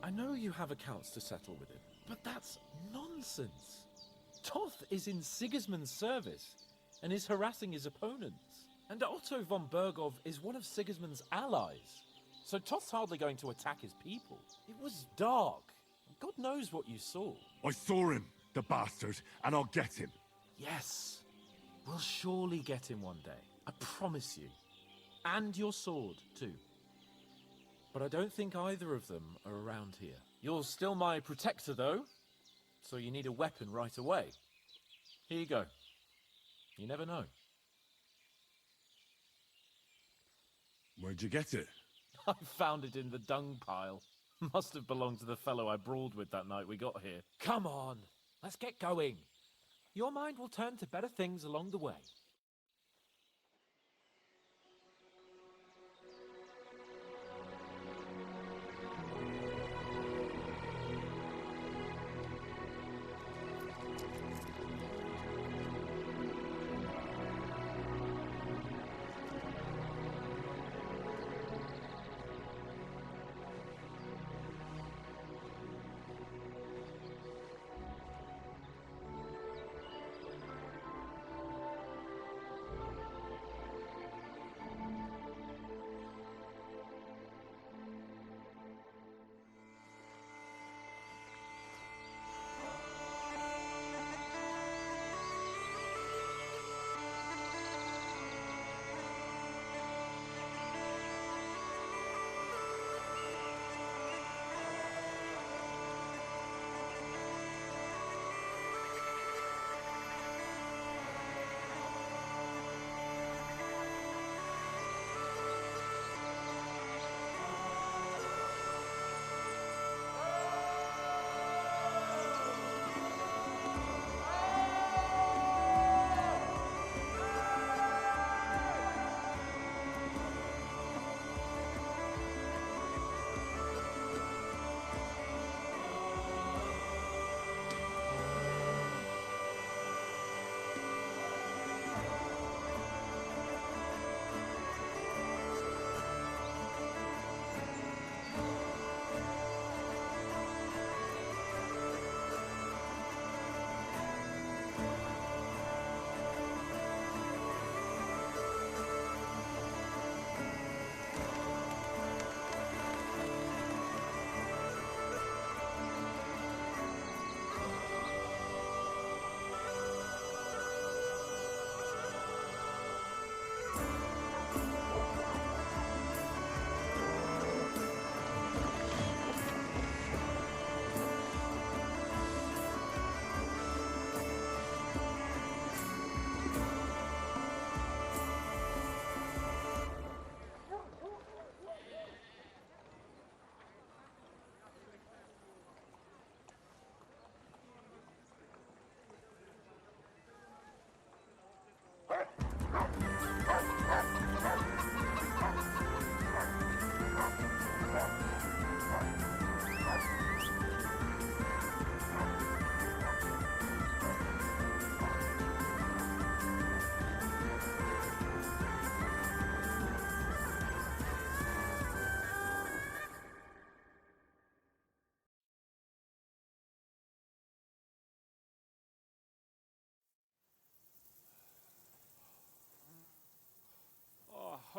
I know you have accounts to settle with him, but that's nonsense. Toth is in Sigismund's service and is harassing his opponents. And Otto von Bergov is one of Sigismund's allies. So Toth's hardly going to attack his people. It was dark. God knows what you saw. I saw him, the bastard, and I'll get him. Yes. We'll surely get him one day. I promise you. And your sword, too. But I don't think either of them are around here. You're still my protector, though. So you need a weapon right away. Here you go. You never know. Where'd you get it? I found it in the dung pile. Must have belonged to the fellow I brawled with that night we got here. Come on, let's get going. Your mind will turn to better things along the way.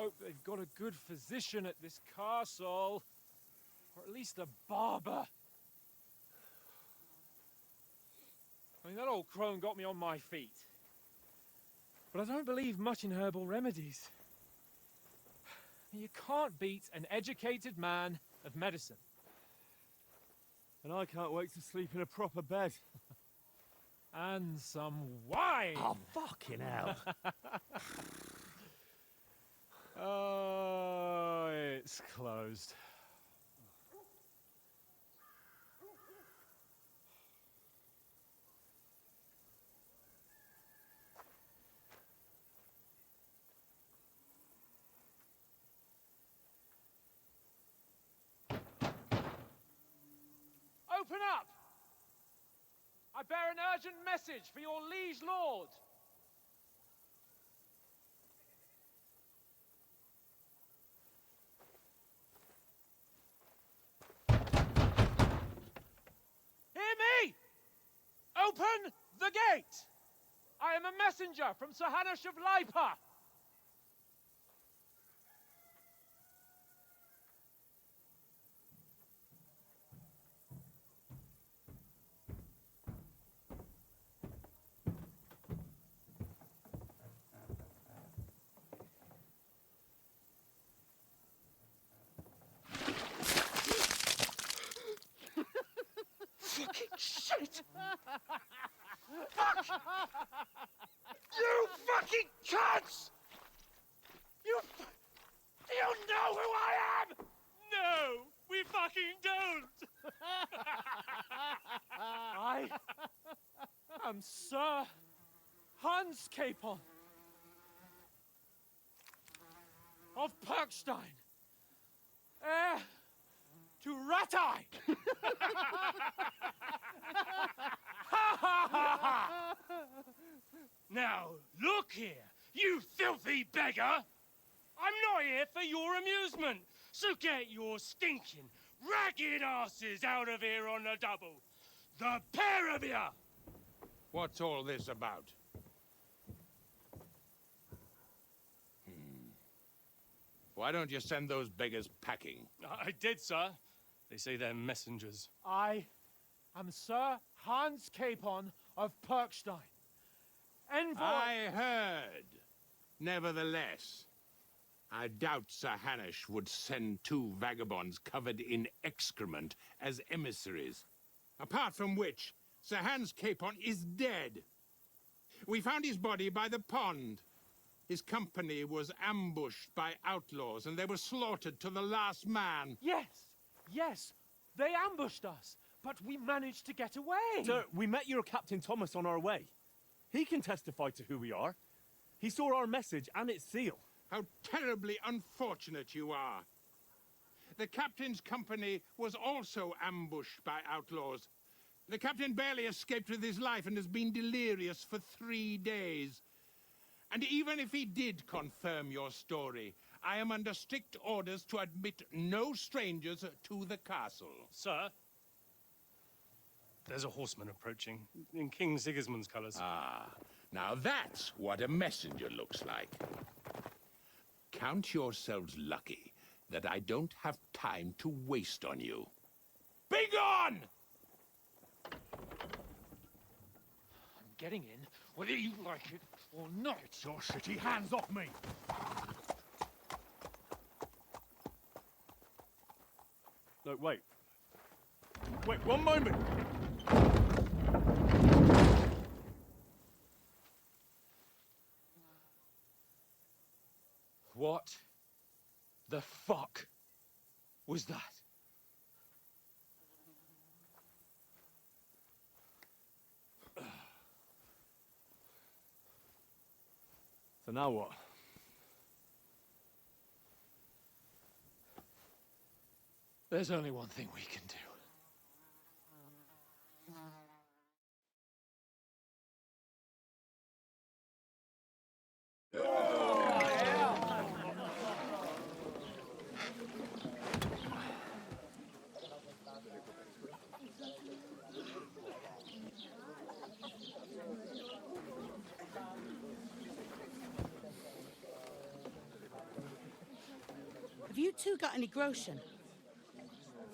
hope they've got a good physician at this castle. Or at least a barber. I mean, that old crone got me on my feet. But I don't believe much in herbal remedies. You can't beat an educated man of medicine. And I can't wait to sleep in a proper bed. And some wine! Oh, fucking hell. Oh, it's closed. Open up! I bear an urgent message for your liege lord. Hear me! Open the gate! I am a messenger from Sir Hanush of Lipa. Fucking shit! Fuck! You fucking cunts! Do you know who I am? No, we fucking don't! I am Sir Hans Capon of Perkstein, heir to Ratai! Now, look here, you filthy beggar! I'm not here for your amusement, so get your stinking, ragged asses out of here on the double. The pair of you! What's all this about? Why don't you send those beggars packing? I did, sir. They say they're messengers. I am Sir Hans Capon of Perkstein, envoy... I heard. Nevertheless, I doubt Sir Hanush would send two vagabonds covered in excrement as emissaries. Apart from which, Sir Hans Capon is dead. We found his body by the pond. His company was ambushed by outlaws, and they were slaughtered to the last man. Yes, they ambushed us, but we managed to get away. Sir, we met your Captain Thomas on our way. He can testify to who we are. He saw our message and its seal. How terribly unfortunate you are. The captain's company was also ambushed by outlaws. The captain barely escaped with his life and has been delirious for 3 days. And even if he did confirm your story, I am under strict orders to admit no strangers to the castle. Sir, there's a horseman approaching, in King Sigismund's colours. Ah, now that's what a messenger looks like. Count yourselves lucky that I don't have time to waste on you. Be gone! I'm getting in, whether you like it or not. Get your shitty hands off me! No, wait. Wait, one moment! What the fuck was that? So now what? There's only one thing we can do. two got any groschen?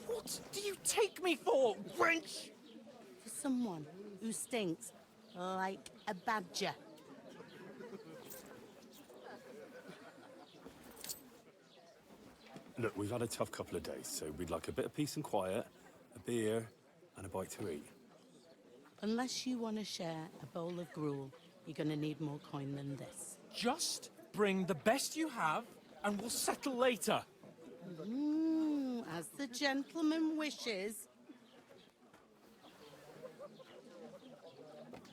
What do you take me for, wench? For someone who stinks like a badger. Look, we've had a tough couple of days, so we'd like a bit of peace and quiet, a beer, and a bite to eat. Unless you want to share a bowl of gruel, you're going to need more coin than this. Just bring the best you have, and we'll settle later. As the gentleman wishes.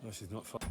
No, she's not far.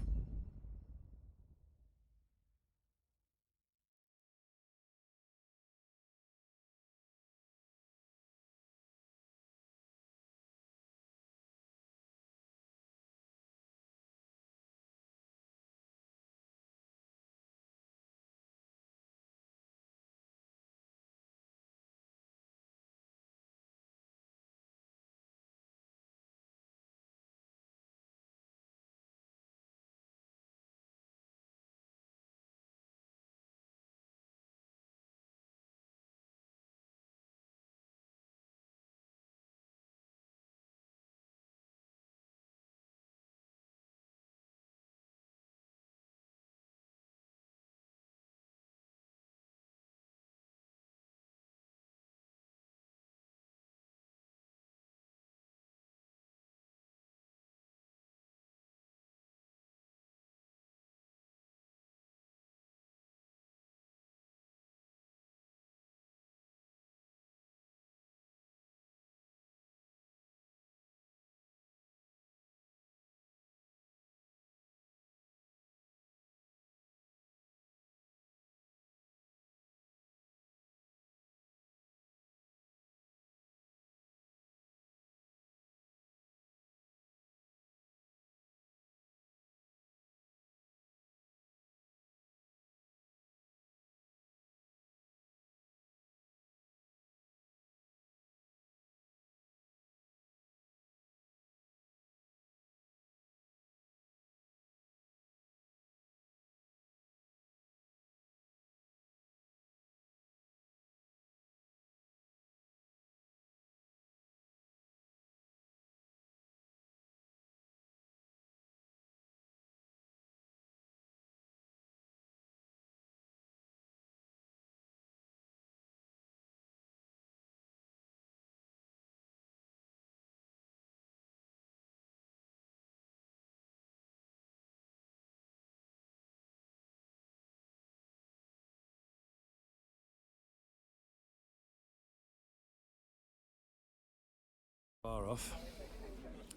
Far off.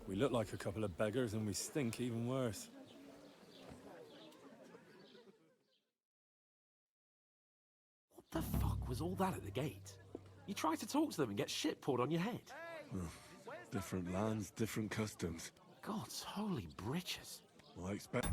We look like a couple of beggars and we stink even worse. What the fuck was all that at the gate? You try to talk to them and get shit poured on your head. Different lands, different customs. God's holy britches. I expect...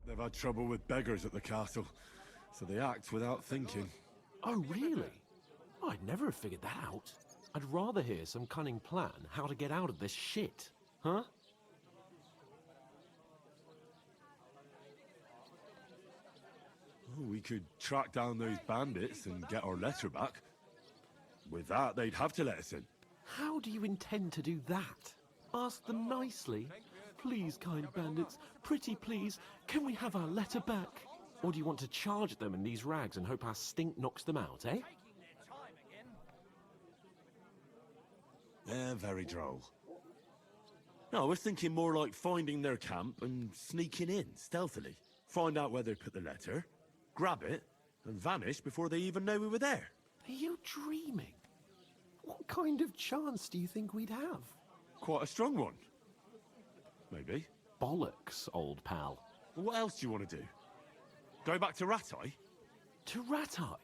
They've had trouble with beggars at the castle, so they act without thinking. Oh, really? I'd never have figured that out. I'd rather hear some cunning plan how to get out of this shit. Huh? Oh, we could track down those bandits and get our letter back. With that, they'd have to let us in. How do you intend to do that? Ask them nicely. Please, kind bandits, pretty please, can we have our letter back? Or do you want to charge at them in these rags and hope our stink knocks them out, eh? They're very droll. No, I was thinking more like finding their camp and sneaking in, stealthily. Find out where they put the letter, grab it, and vanish before they even know we were there. Are you dreaming? What kind of chance do you think we'd have? Quite a strong one. Maybe. Bollocks, old pal. Well, what else do you want to do? Go back to Ratai? To Ratai?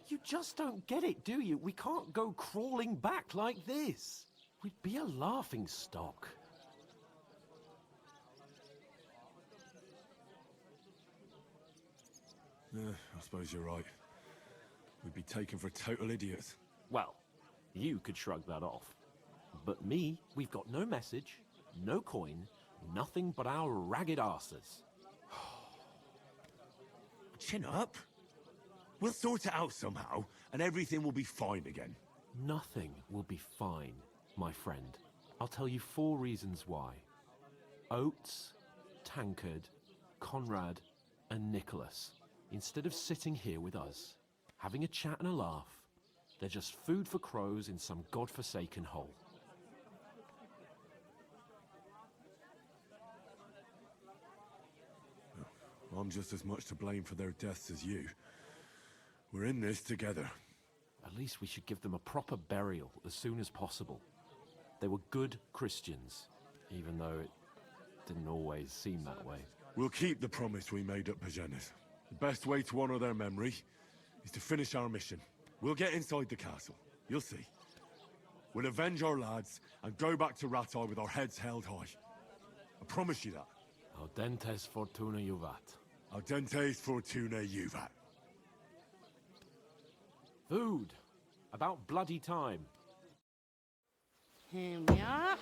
You just don't get it, do you? We can't go crawling back like this. We'd be a laughing stock. I suppose you're right. We'd be taken for total idiots. Well, you could shrug that off. But me, we've got no message, no coin, nothing but our ragged arses. Chin up. We'll sort it out somehow, and everything will be fine again. Nothing will be fine, my friend. I'll tell you 4 reasons why. Oates, Tankard, Conrad, and Nicholas, instead of sitting here with us, having a chat and a laugh, they're just food for crows in some godforsaken hole. I'm just as much to blame for their deaths as you. We're in this together. At least we should give them a proper burial as soon as possible. They were good Christians, even though it didn't always seem that way. We'll keep the promise we made at Pagenes. The best way to honor their memory is to finish our mission. We'll get inside the castle. You'll see. We'll avenge our lads and go back to Ratai with our heads held high. I promise you that. Audentes fortuna juvat. Audentes fortuna juvat. Food. About bloody time. Here we are.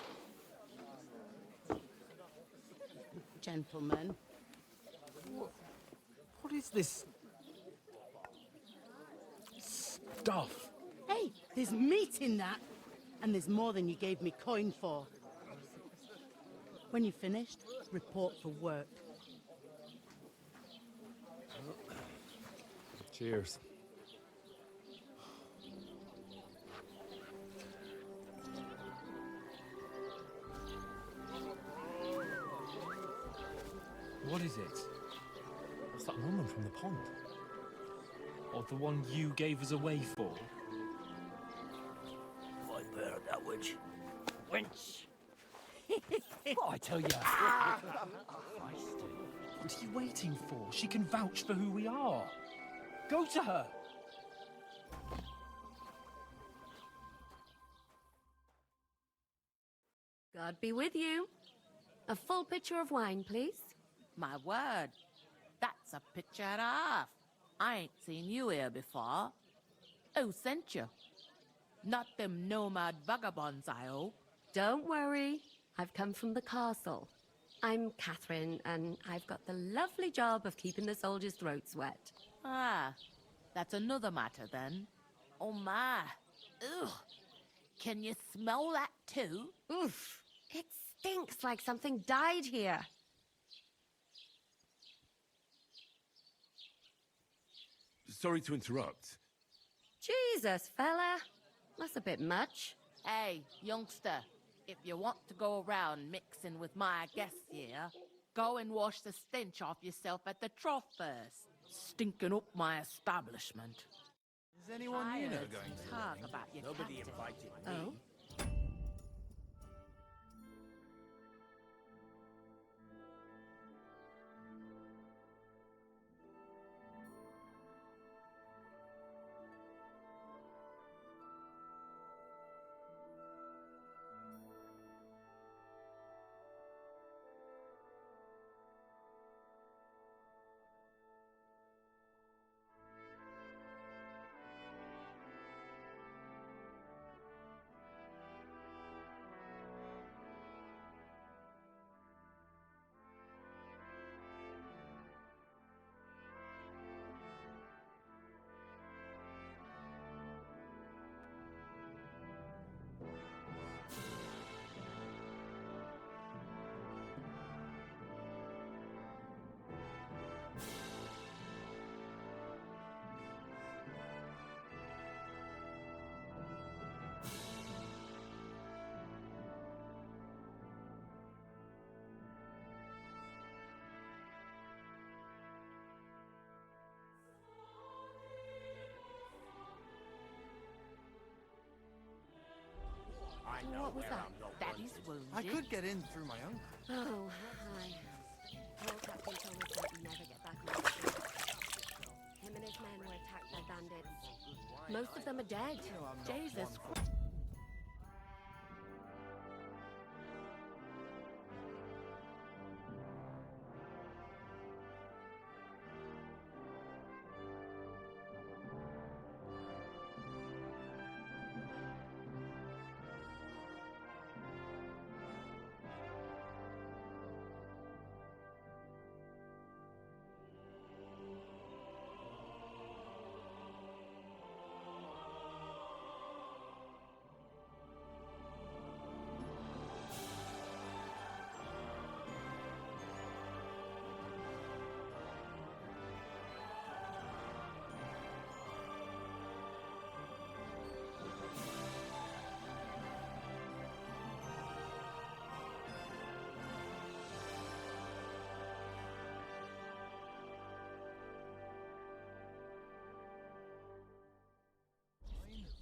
Gentlemen. What is this stuff? Hey, there's meat in that. And there's more than you gave me coin for. When you're finished, report for work. Cheers. What is it? What's that woman from the pond? Or the one you gave us away for? Right there, that witch. Wench! What I tell you? What are you waiting for? She can vouch for who we are. Go to her. God be with you. A full pitcher of wine, please. My word, that's a picture and a half. I ain't seen you here before. Who sent you? Not them nomad vagabonds, I hope. Don't worry. I've come from the castle. I'm Catherine, and I've got the lovely job of keeping the soldiers' throats wet. Ah, that's another matter then. Oh my. Ugh. Can you smell that too? Oof. It stinks like something died here. Sorry to interrupt. Jesus, fella. That's a bit much. Hey, youngster, if you want to go around mixing with my guests here, go and wash the stench off yourself at the trough first. Stinking up my establishment. Is anyone you know Tired going to to talk the about your Nobody captain. invited me. Oh? What was that? Daddy's wounded. I could get in through my own. Oh, hi. Poor Captain told us that we'd never get back on the ship. Him and his men were attacked by bandits. Most of them are dead. Jesus Christ.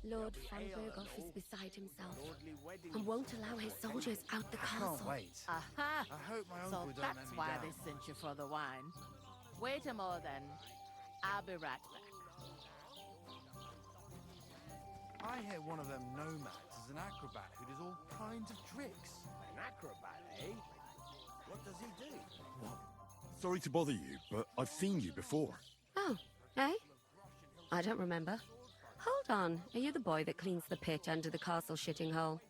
Lord von Berghoff is beside himself and won't allow his soldiers out the castle. Can't wait. Aha! I hope my So uncle don't that's let me why down. they sent you for the wine. Wait a moment then. I'll be right back. I hear one of them nomads is an acrobat who does all kinds of tricks. An acrobat, eh? What does he do? Sorry to bother you, but I've seen you before. Oh, eh? I don't remember. Hold on, are you the boy that cleans the pit under the castle shitting hole?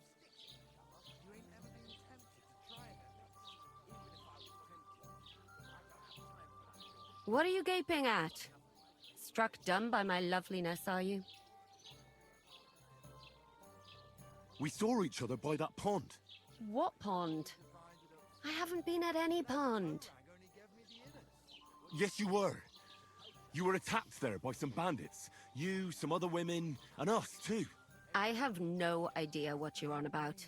What are you gaping at? Struck dumb by my loveliness, are you? We saw each other by that pond. What pond? I haven't been at any pond. Yes, you were. You were attacked there by some bandits. You, some other women, and us too. I have no idea what you're on about.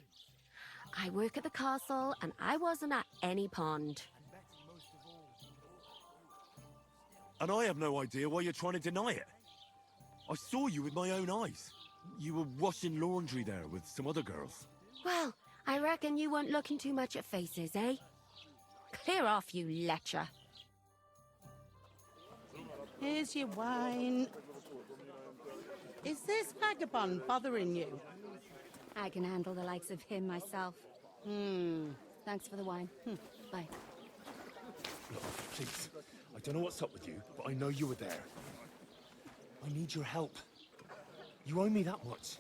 I work at the castle, and I wasn't at any pond. And I have no idea why you're trying to deny it. I saw you with my own eyes. You were washing laundry there with some other girls. Well, I reckon you weren't looking too much at faces, eh? Clear off, you lecher. Here's your wine. Is this vagabond bothering you? I can handle the likes of him myself. Thanks for the wine. Bye. Look, please. I don't know what's up with you, but I know you were there. I need your help. You owe me that much.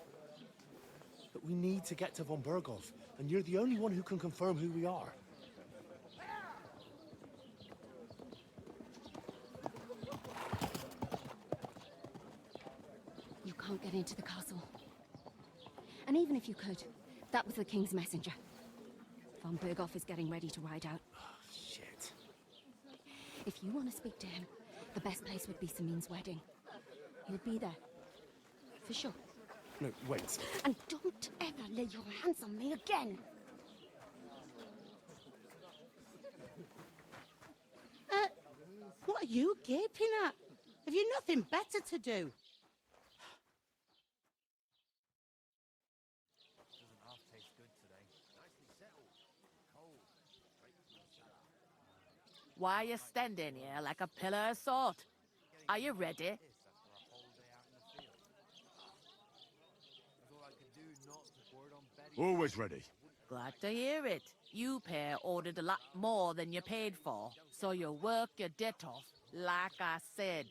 But we need to get to von Berghoff, and you're the only one who can confirm who we are. You can't get into the castle. And even if you could, that was the King's messenger. Von Berghoff is getting ready to ride out. Shit. If you want to speak to him, the best place would be Samin's wedding. He'll be there. For sure. No, wait. And don't ever lay your hands on me again! What are you gaping at? Have you nothing better to do? Why are you standing here like a pillar of salt? Are you ready? Always ready. Glad to hear it. You pair ordered a lot more than you paid for, so you work your debt off, like I said.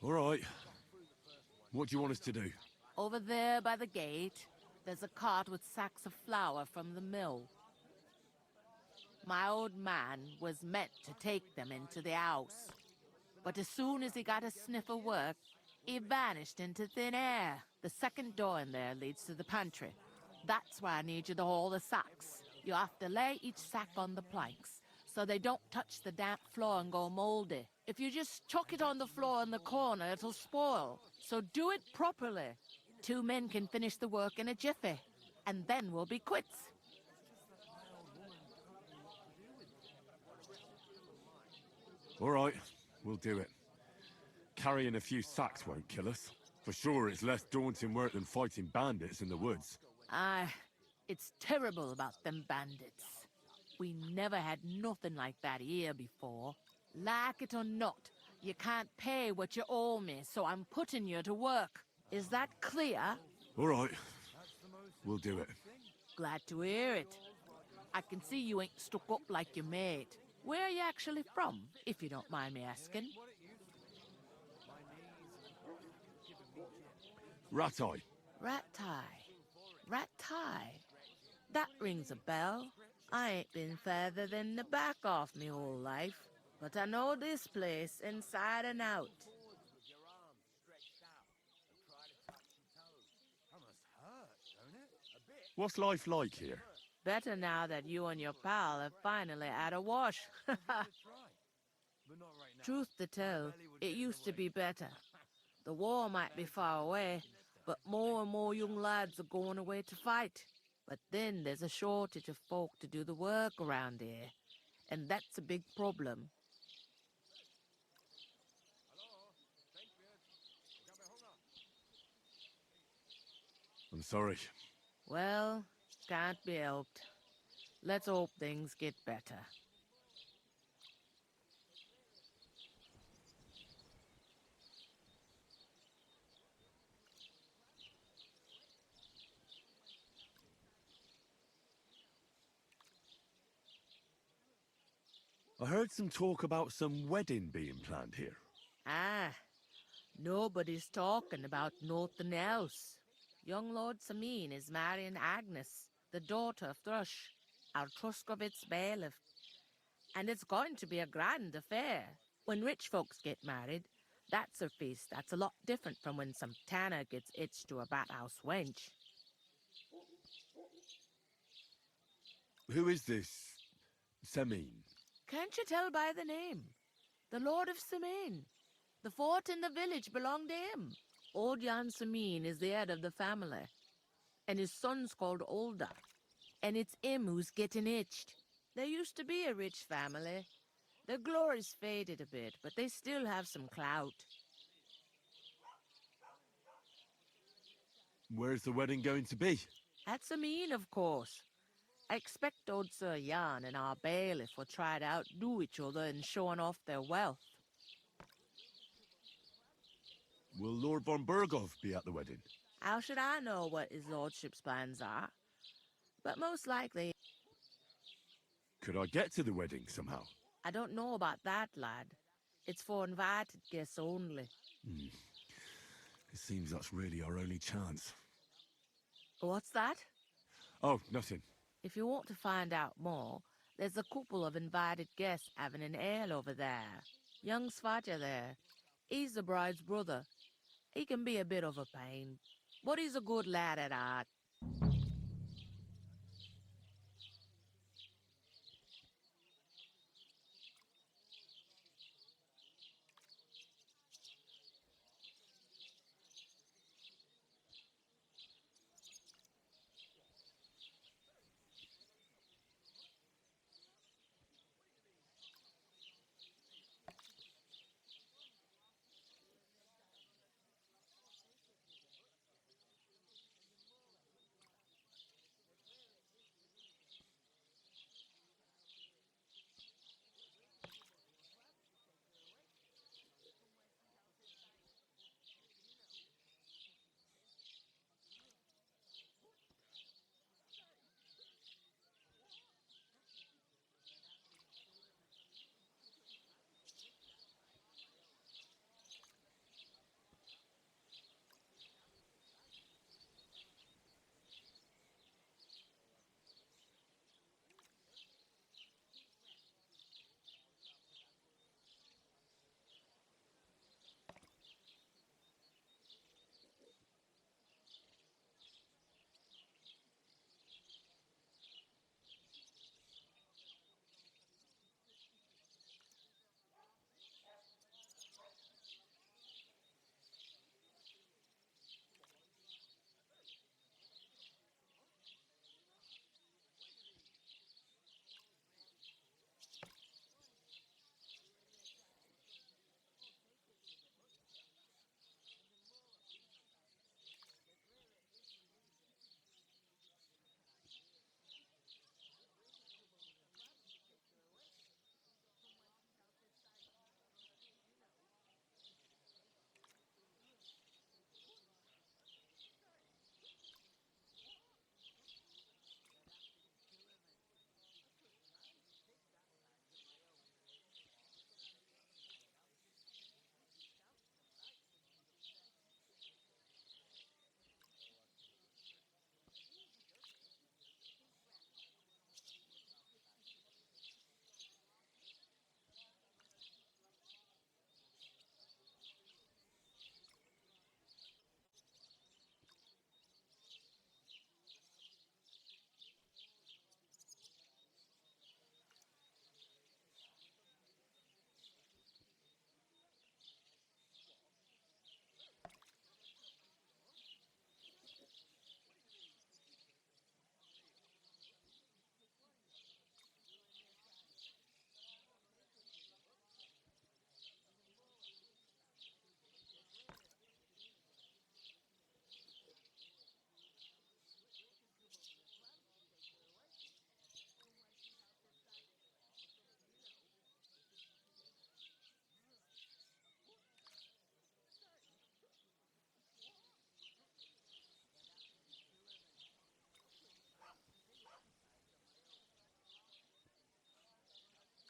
All right. What do you want us to do? Over there by the gate, there's a cart with sacks of flour from the mill. My old man was meant to take them into the house. But as soon as he got a sniff of work, he vanished into thin air. The second door in there leads to the pantry. That's why I need you to haul the sacks. You have to lay each sack on the planks, so they don't touch the damp floor and go moldy. If you just chuck it on the floor in the corner, it'll spoil. So do it properly. 2 men can finish the work in a jiffy, and then we'll be quits. All right, we'll do it. Carrying a few sacks won't kill us. For sure, it's less daunting work than fighting bandits in the woods. Aye, it's terrible about them bandits. We never had nothing like that here before. Like it or not, you can't pay what you owe me, so I'm putting you to work. Is that clear? All right. We'll do it. Glad to hear it. I can see you ain't stuck up like your mate. Where are you actually from, if you don't mind me asking? Rat-eye. Rat-tie. Rat-tie. That rings a bell. I ain't been further than the back off me whole life, but I know this place inside and out. What's life like here? Better now that you and your pal have finally had a wash. Truth to tell, it used to be better. The war might be far away, but more and more young lads are going away to fight. But then there's a shortage of folk to do the work around here, and that's a big problem. I'm sorry. Well, can't be helped. Let's hope things get better. I heard some talk about some wedding being planned here. Ah, nobody's talking about nothing else. Young Lord Samin is marrying Agnes, the daughter of Thrush, our Truskovitz bailiff. And it's going to be a grand affair. When rich folks get married, that's a feast that's a lot different from when some tanner gets hitched to a bathouse wench. Who is this Semin? Can't you tell by the name? The Lord of Samin. The fort in the village belonged to him. Old Jan Samin is the head of the family, and his son's called Olda, and it's him who's getting hitched. There used to be a rich family. Their glory's faded a bit, but they still have some clout. Where's the wedding going to be? At Samin, of course. I expect old Sir Jan and our bailiff will try to outdo each other in showing off their wealth. Will Lord von Berghoff be at the wedding? How should I know what his lordship's plans are? But most likely... Could I get to the wedding somehow? I don't know about that, lad. It's for invited guests only. It seems that's really our only chance. What's that? Oh, nothing. If you want to find out more, there's a couple of invited guests having an ale over there. Young Svatja there. He's the bride's brother. He can be a bit of a pain, but he's a good lad at heart.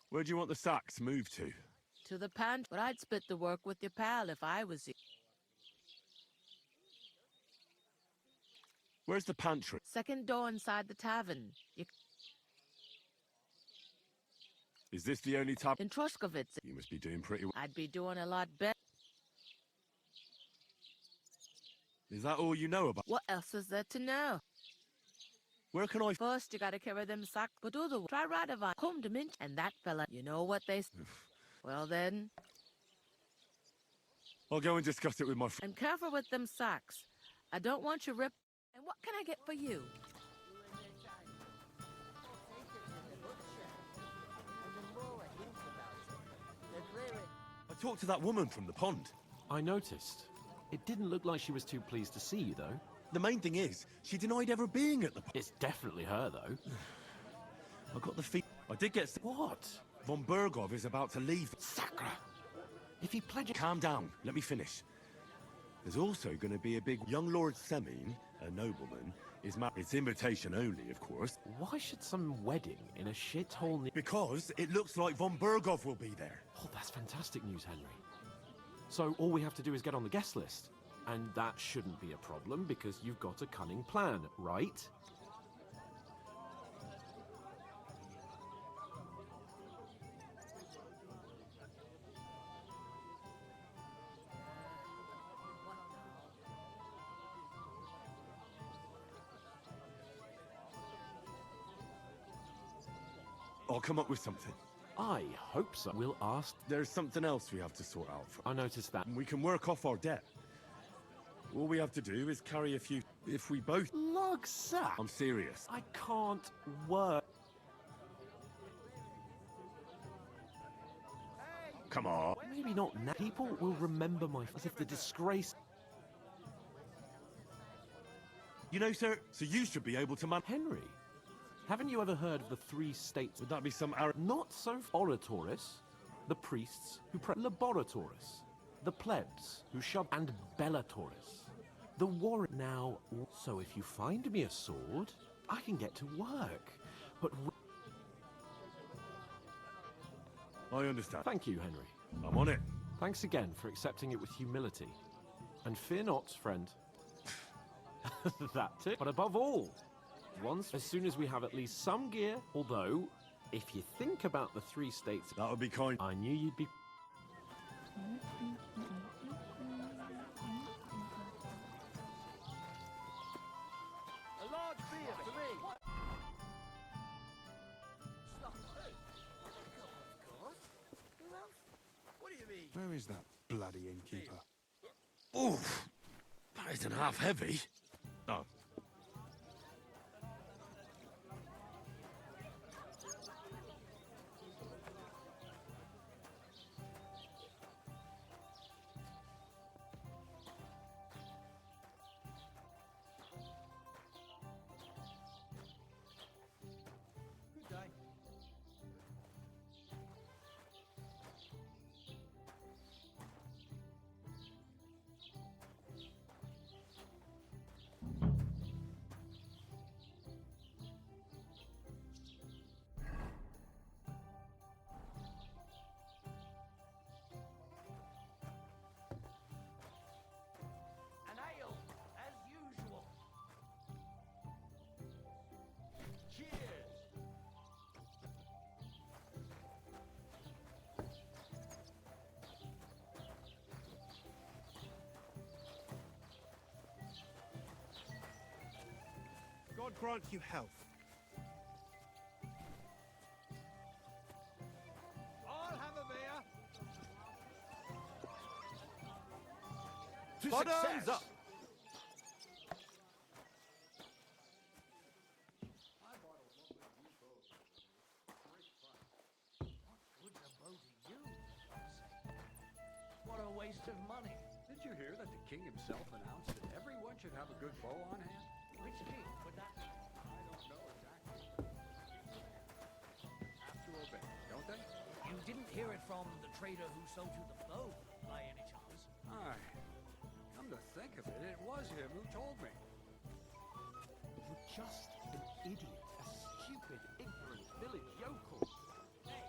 Where do you want the sacks moved to? To the pantry, but I'd split the work with your pal if I was you. Where's the pantry? Second door inside the tavern. Is this the only tab? In Troskovitz. You must be doing pretty well. I'd be doing a lot better. Is that all you know about? What else is there to know? Where can I... First, you gotta carry them sack, but other try Radovan, come to Minch, and that fella, you know what they... Well then... I'll go and discuss it with my friend. And careful with them sacks. I don't want you rip... And what can I get for you? I talked to that woman from the pond. I noticed. It didn't look like she was too pleased to see you, though. The main thing is, she denied ever being at the pond. It's definitely her, though. I got the feet. I did get... What? Von Bergov is about to leave. Sacra! If he pledges... Calm down. Let me finish. There's also going to be a big... Young Lord Semin, a nobleman, is married. It's invitation only, of course. Why should some wedding in a shithole... Because it looks like Von Bergov will be there. Oh, that's fantastic news, Henry. So all we have to do is get on the guest list. And that shouldn't be a problem, because you've got a cunning plan, right? I'll come up with something. I hope so. We'll ask... There's something else we have to sort out. I noticed that. We can work off our debt. All we have to do is carry a few... If we both... Lugsack! I'm serious. I can't work. Come on. Maybe not now. People will remember my... As if the disgrace... You know, sir, so you should be able to man... Henry, haven't you ever heard of the 3 states? Would that be some... Not so... Oratoris, the priests who pray... Laboratoris, the plebs who shove... And Bellatoris, the warrior... Now, so if you find me a sword, I can get to work. But... I understand. Thank you, Henry. I'm on it. Thanks again for accepting it with humility. And fear not, friend. That's it. But above all, as soon as we have at least some gear, although, if you think about the 3 states... That would be kind. I knew you'd be... A large beer for me. What do you mean? Where is that bloody innkeeper? Oof. That isn't half heavy. Oh. Good day. An ale, as usual. Cheers. God grant you health. I'll have a beer. To Bottoms success. up. Good to both of you. What a waste of money. Did you hear that the king himself announced that everyone should have a good bow on hand? Which king would that be? I don't know exactly. Have to obey, don't they? You didn't hear it from the trader who sold you the bow, by any chance? Aye. Come to think of it, it was him who told me. You're just an idiot, a stupid, ignorant village yokel. Hey,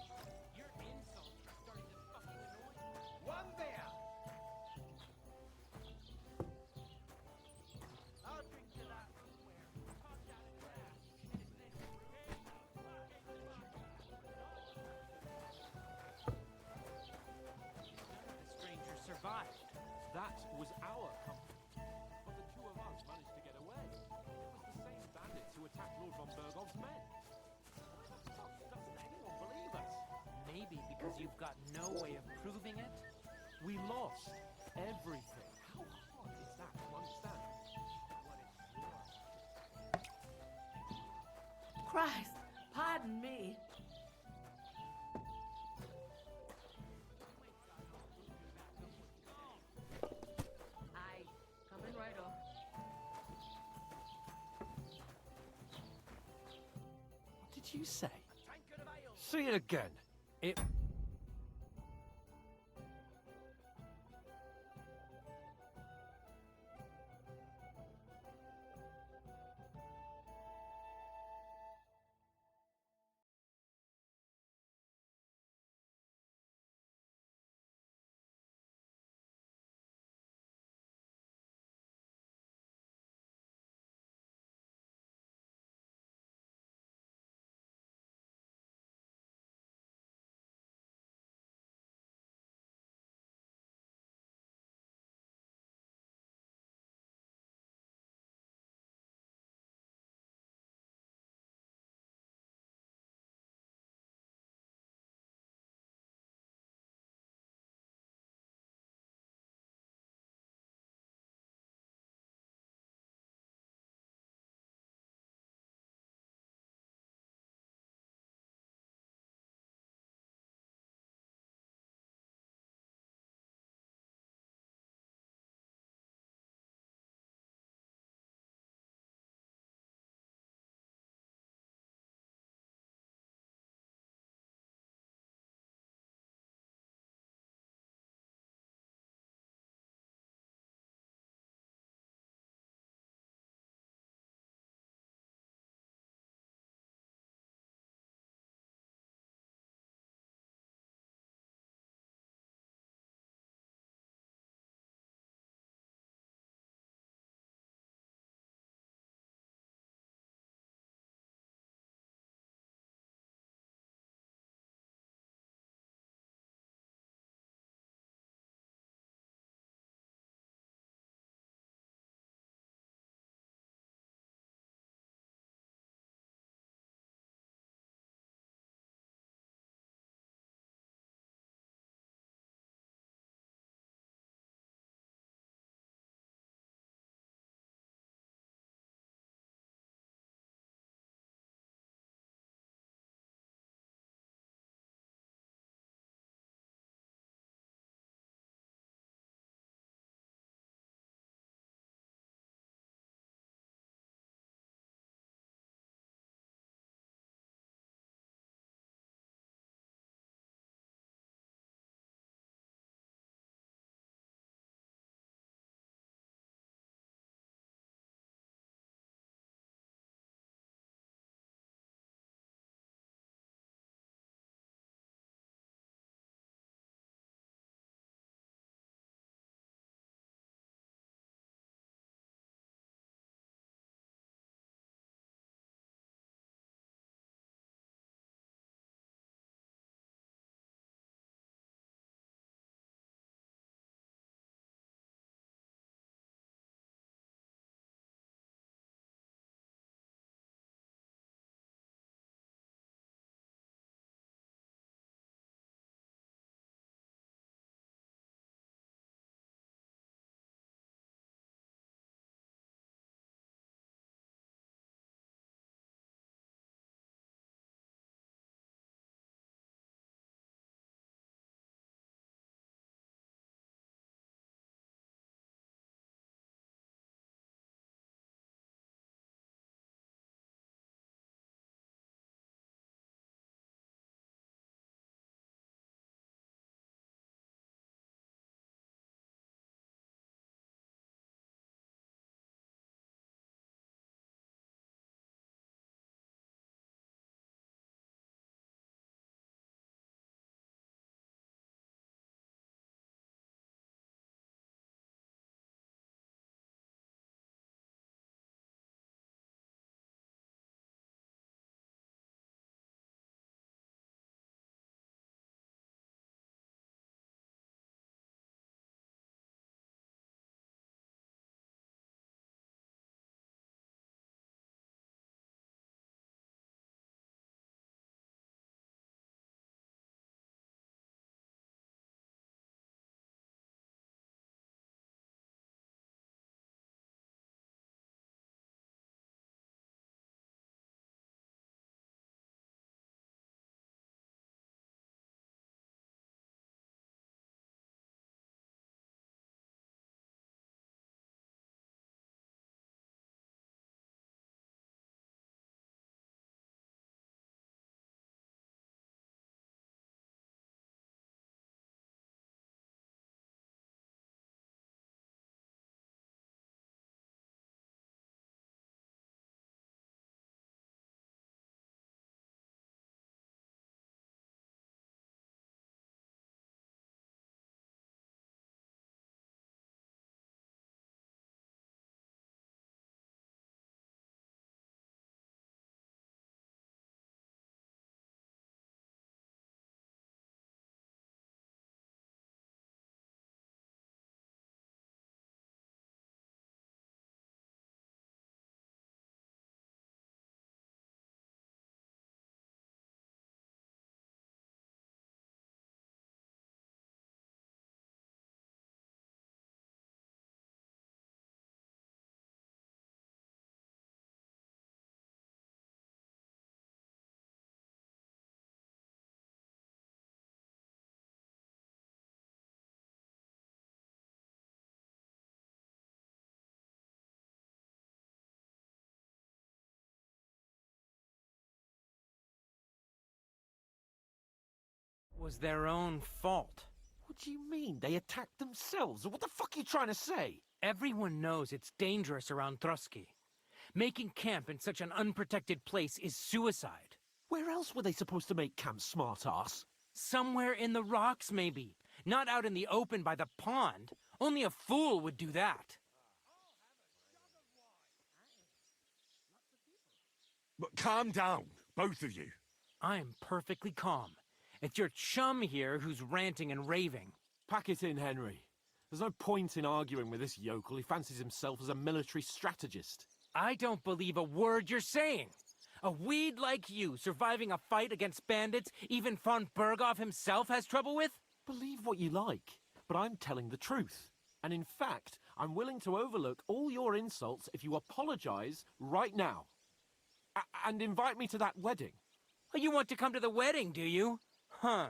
That was our company. But the two of us managed to get away. It was the same bandits who attacked Lord von Bergov's men. Doesn't anyone believe us? Maybe because you've got no way of proving it? We lost everything. How hard is that to understand? Christ, pardon me. Aye, coming right up. What did you say? Say it again. It was their own fault. What do you mean? They attacked themselves? What the fuck are you trying to say? Everyone knows it's dangerous around Trusky. Making camp in such an unprotected place is suicide. Where else were they supposed to make camp, smart-ass? Somewhere in the rocks, maybe. Not out in the open by the pond. Only a fool would do that. But calm down, both of you. I am perfectly calm. It's your chum here who's ranting and raving. Pack it in, Henry. There's no point in arguing with this yokel. He fancies himself as a military strategist. I don't believe a word you're saying. A weed like you surviving a fight against bandits even von Berghoff himself has trouble with? Believe what you like, but I'm telling the truth. And in fact, I'm willing to overlook all your insults if you apologize right now. And invite me to that wedding. Oh, you want to come to the wedding, do you? Huh.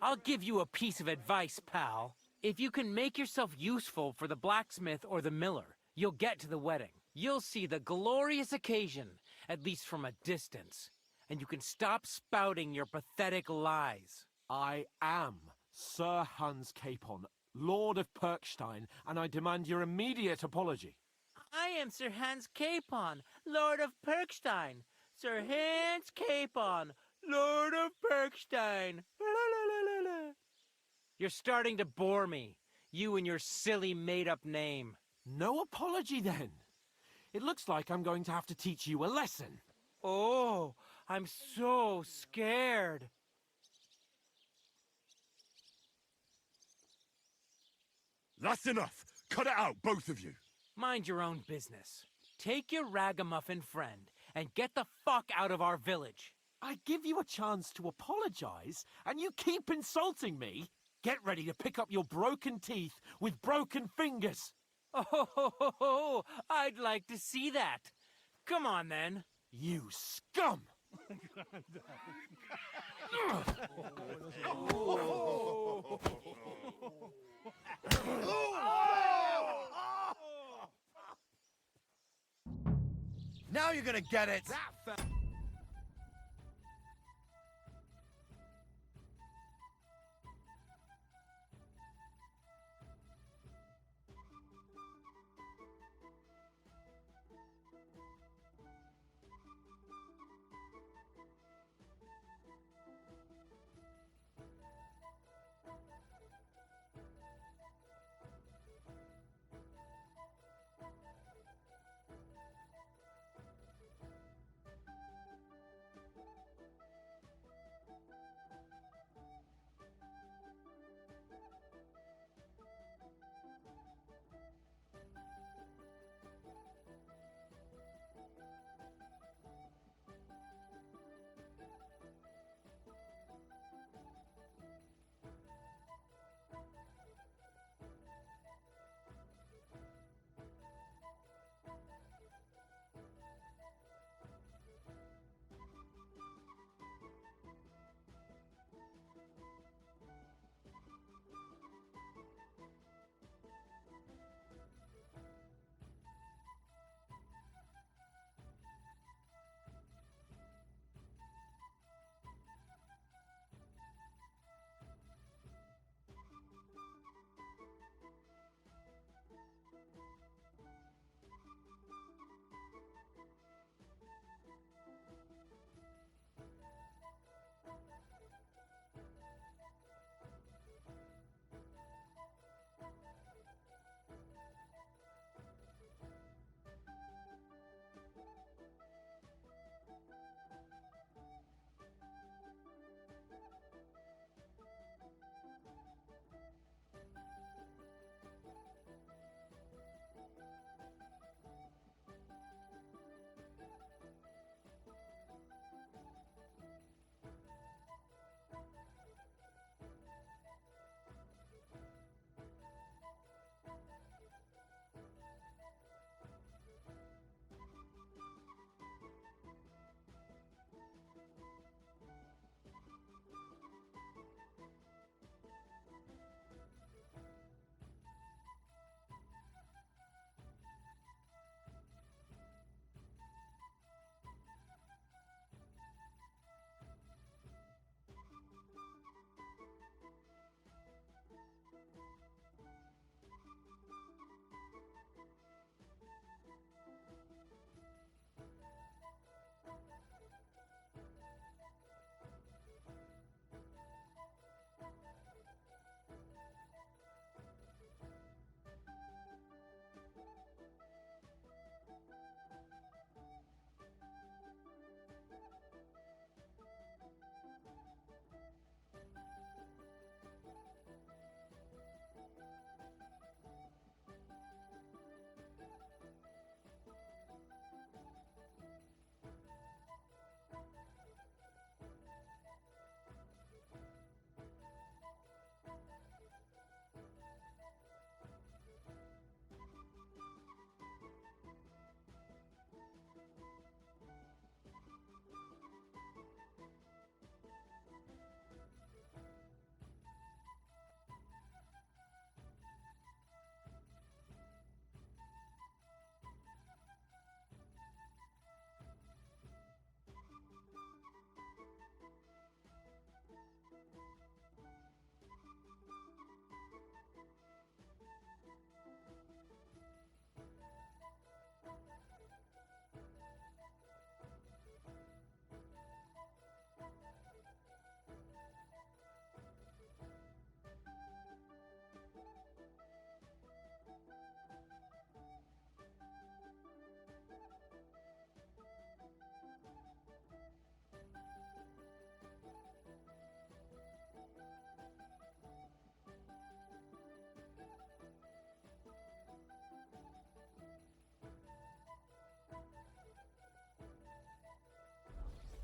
I'll give you a piece of advice, pal. If you can make yourself useful for the blacksmith or the miller, you'll get to the wedding. You'll see the glorious occasion, at least from a distance. And you can stop spouting your pathetic lies. I am Sir Hans Capon, Lord of Perkstein, and I demand your immediate apology. I am Sir Hans Capon, Lord of Perkstein. Sir Hans Capon, Lord of Perkstein. La, la, la, la, la. You're starting to bore me, you and your silly made-up name. No apology, then. It looks like I'm going to have to teach you a lesson. Oh, I'm so scared. That's enough. Cut it out, both of you. Mind your own business. Take your ragamuffin friend and get the fuck out of our village. I give you a chance to apologize, and you keep insulting me. Get ready to pick up your broken teeth with broken fingers. Oh, I'd like to see that. Come on, then. You scum! Now you're gonna get it!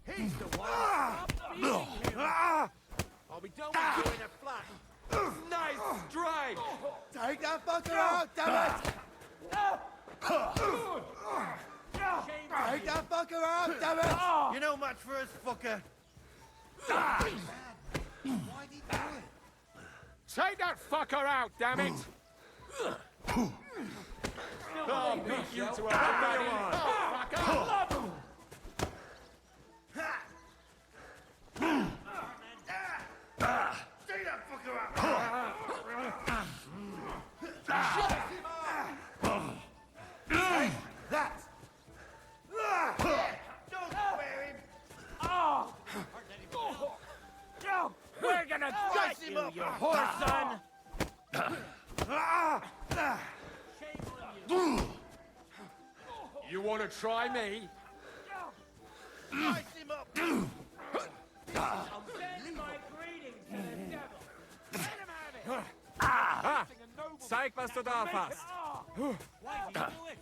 He's the one. Stop beating him. I'll be done with you in a flash. Nice strike. Take that fucker out, damn it! Take that fucker out, damn it! You're no match for us, fucker. Why'd he do it? Take that fucker out, damn it! I'll beat you to a bloody fucker! Take that fucker out! That! Don't wear him! We're gonna get him you, up. you whore son! You want to try me? Slice him up! Send my greetings to the devil! Let him have it! Zeig, was du da hast. Why did you do it?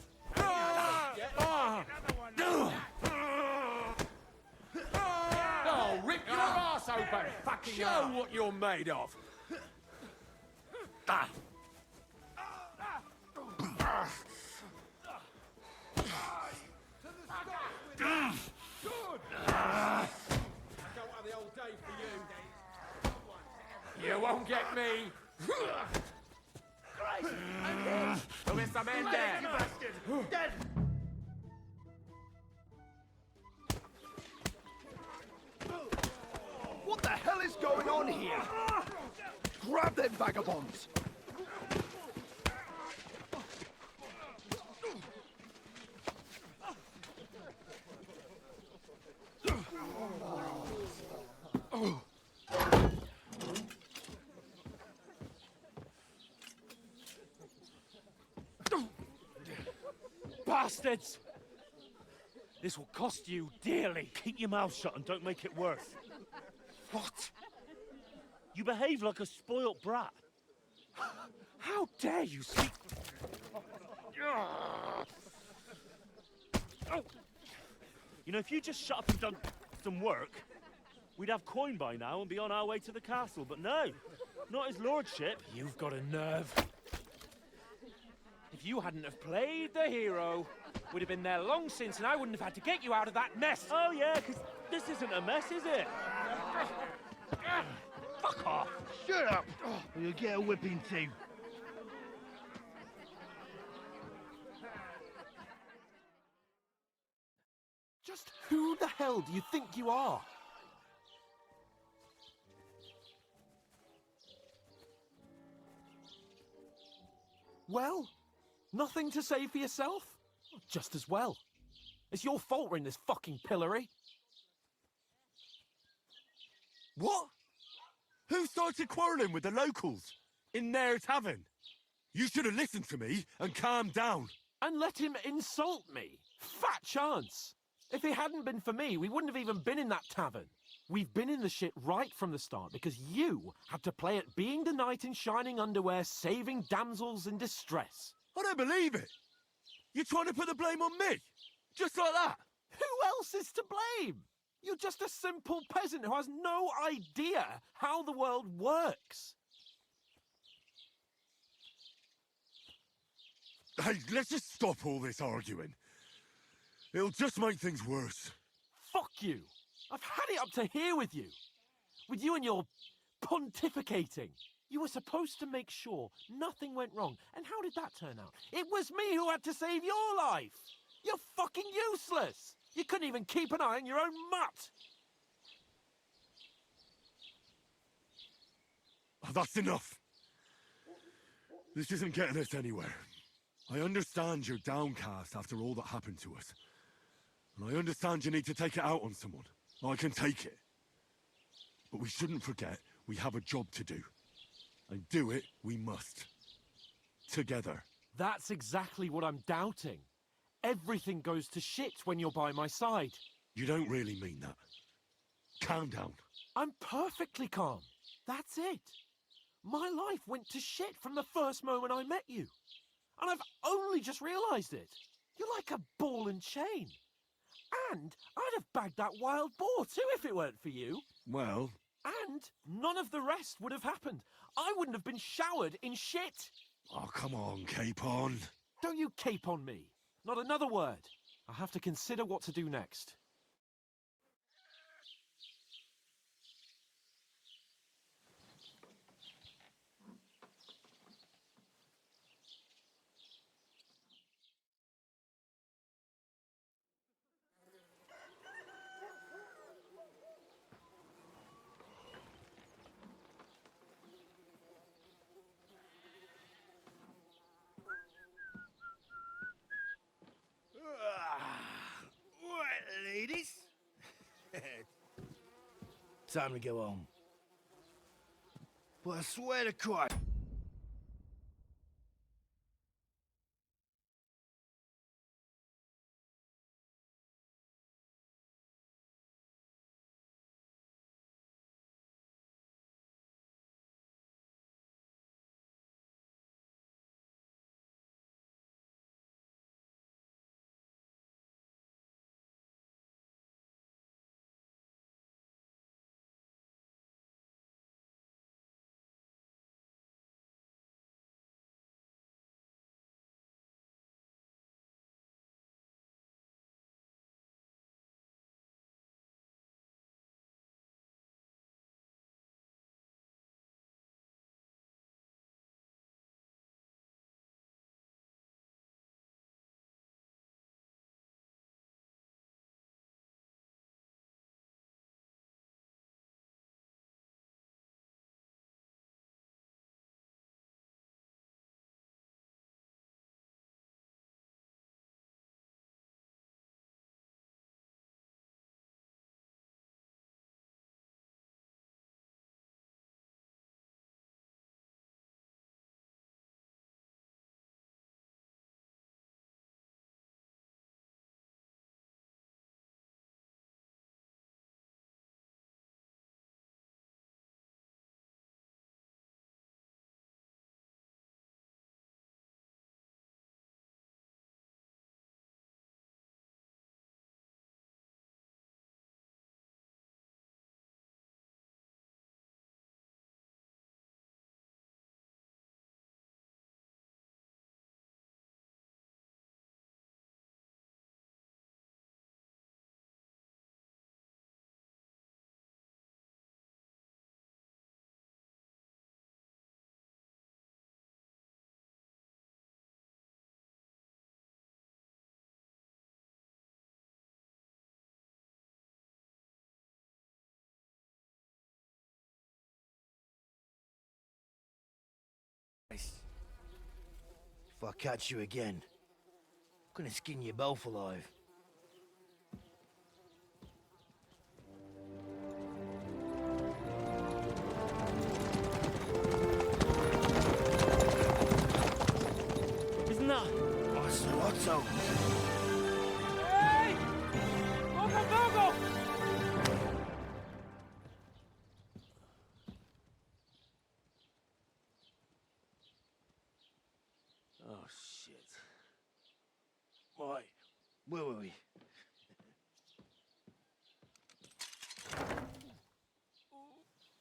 Oh, rip your ass open! Fucking show what you're made of! You won't get me! Du bist am Ende! Dead! What the hell is going on here? Grab them vagabonds! Bastards! This will cost you dearly. Keep your mouth shut and don't make it worse. What? You behave like a spoilt brat. How dare you speak? You know, if you just shut up and done some work, we'd have coin by now and be on our way to the castle. But no, not his lordship. You've got a nerve. If you hadn't have played the hero, we'd have been there long since and I wouldn't have had to get you out of that mess. Oh yeah, because this isn't a mess, is it? Fuck off. Shut up! Or you'll get a whipping too. Just who the hell do you think you are? Well, nothing to say for yourself? Just as well. It's your fault we're in this fucking pillory. What? Who started quarrelling with the locals in their tavern? You should have listened to me and calmed down. And let him insult me? Fat chance. If it hadn't been for me, we wouldn't have even been in that tavern. We've been in the shit right from the start because you had to play at being the knight in shining underwear, saving damsels in distress. I don't believe it. You're trying to put the blame on me? Just like that? Who else is to blame? You're just a simple peasant who has no idea how the world works. Hey, let's just stop all this arguing. It'll just make things worse. Fuck you. I've had it up to here with you. With you and your pontificating. You were supposed to make sure nothing went wrong. And how did that turn out? It was me who had to save your life. You're fucking useless. You couldn't even keep an eye on your own mutt. Oh, that's enough. This isn't getting us anywhere. I understand you're downcast after all that happened to us. And I understand you need to take it out on someone. I can take it. But we shouldn't forget we have a job to do. And do it we must. Together. That's exactly what I'm doubting. Everything goes to shit when you're by my side. You don't really mean that. Calm down. I'm perfectly calm. That's it. My life went to shit from the first moment I met you. And I've only just realised it. You're like a ball and chain. And I'd have bagged that wild boar too if it weren't for you. Well, And none of the rest would have happened. I wouldn't have been showered in shit. oh, come on, Capon. Don't you cape on me. Not another word. I have to consider what to do next. Right, ladies. Time to go home. But I swear to Christ. If I catch you again, I'm gonna skin you both alive. Isn't that? Oh, Otto. Hey! Bogo, Bogo! Oh, shit. Right, where were we?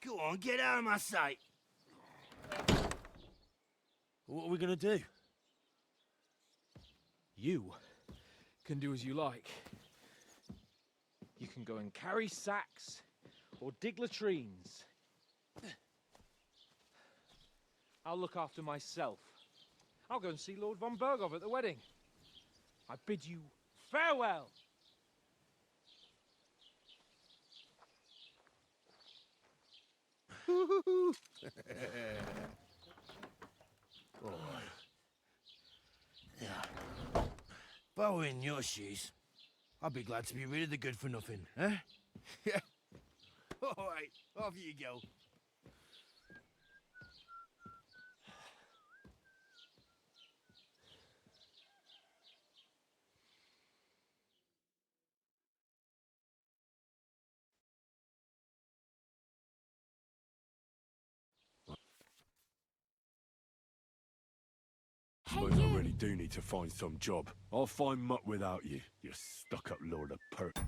Go on, get out of my sight. What are we gonna do? You can do as you like. You can go and carry sacks or dig latrines. I'll look after myself. I'll go and see Lord von Berghoff at the wedding. I bid you farewell. Yeah. If I were in your shoes, I'd be glad to be rid of the good for nothing, eh? Yeah. All right, off you go. suppose I really do need to find some job. I'll find muck without you, you stuck-up lord of perk.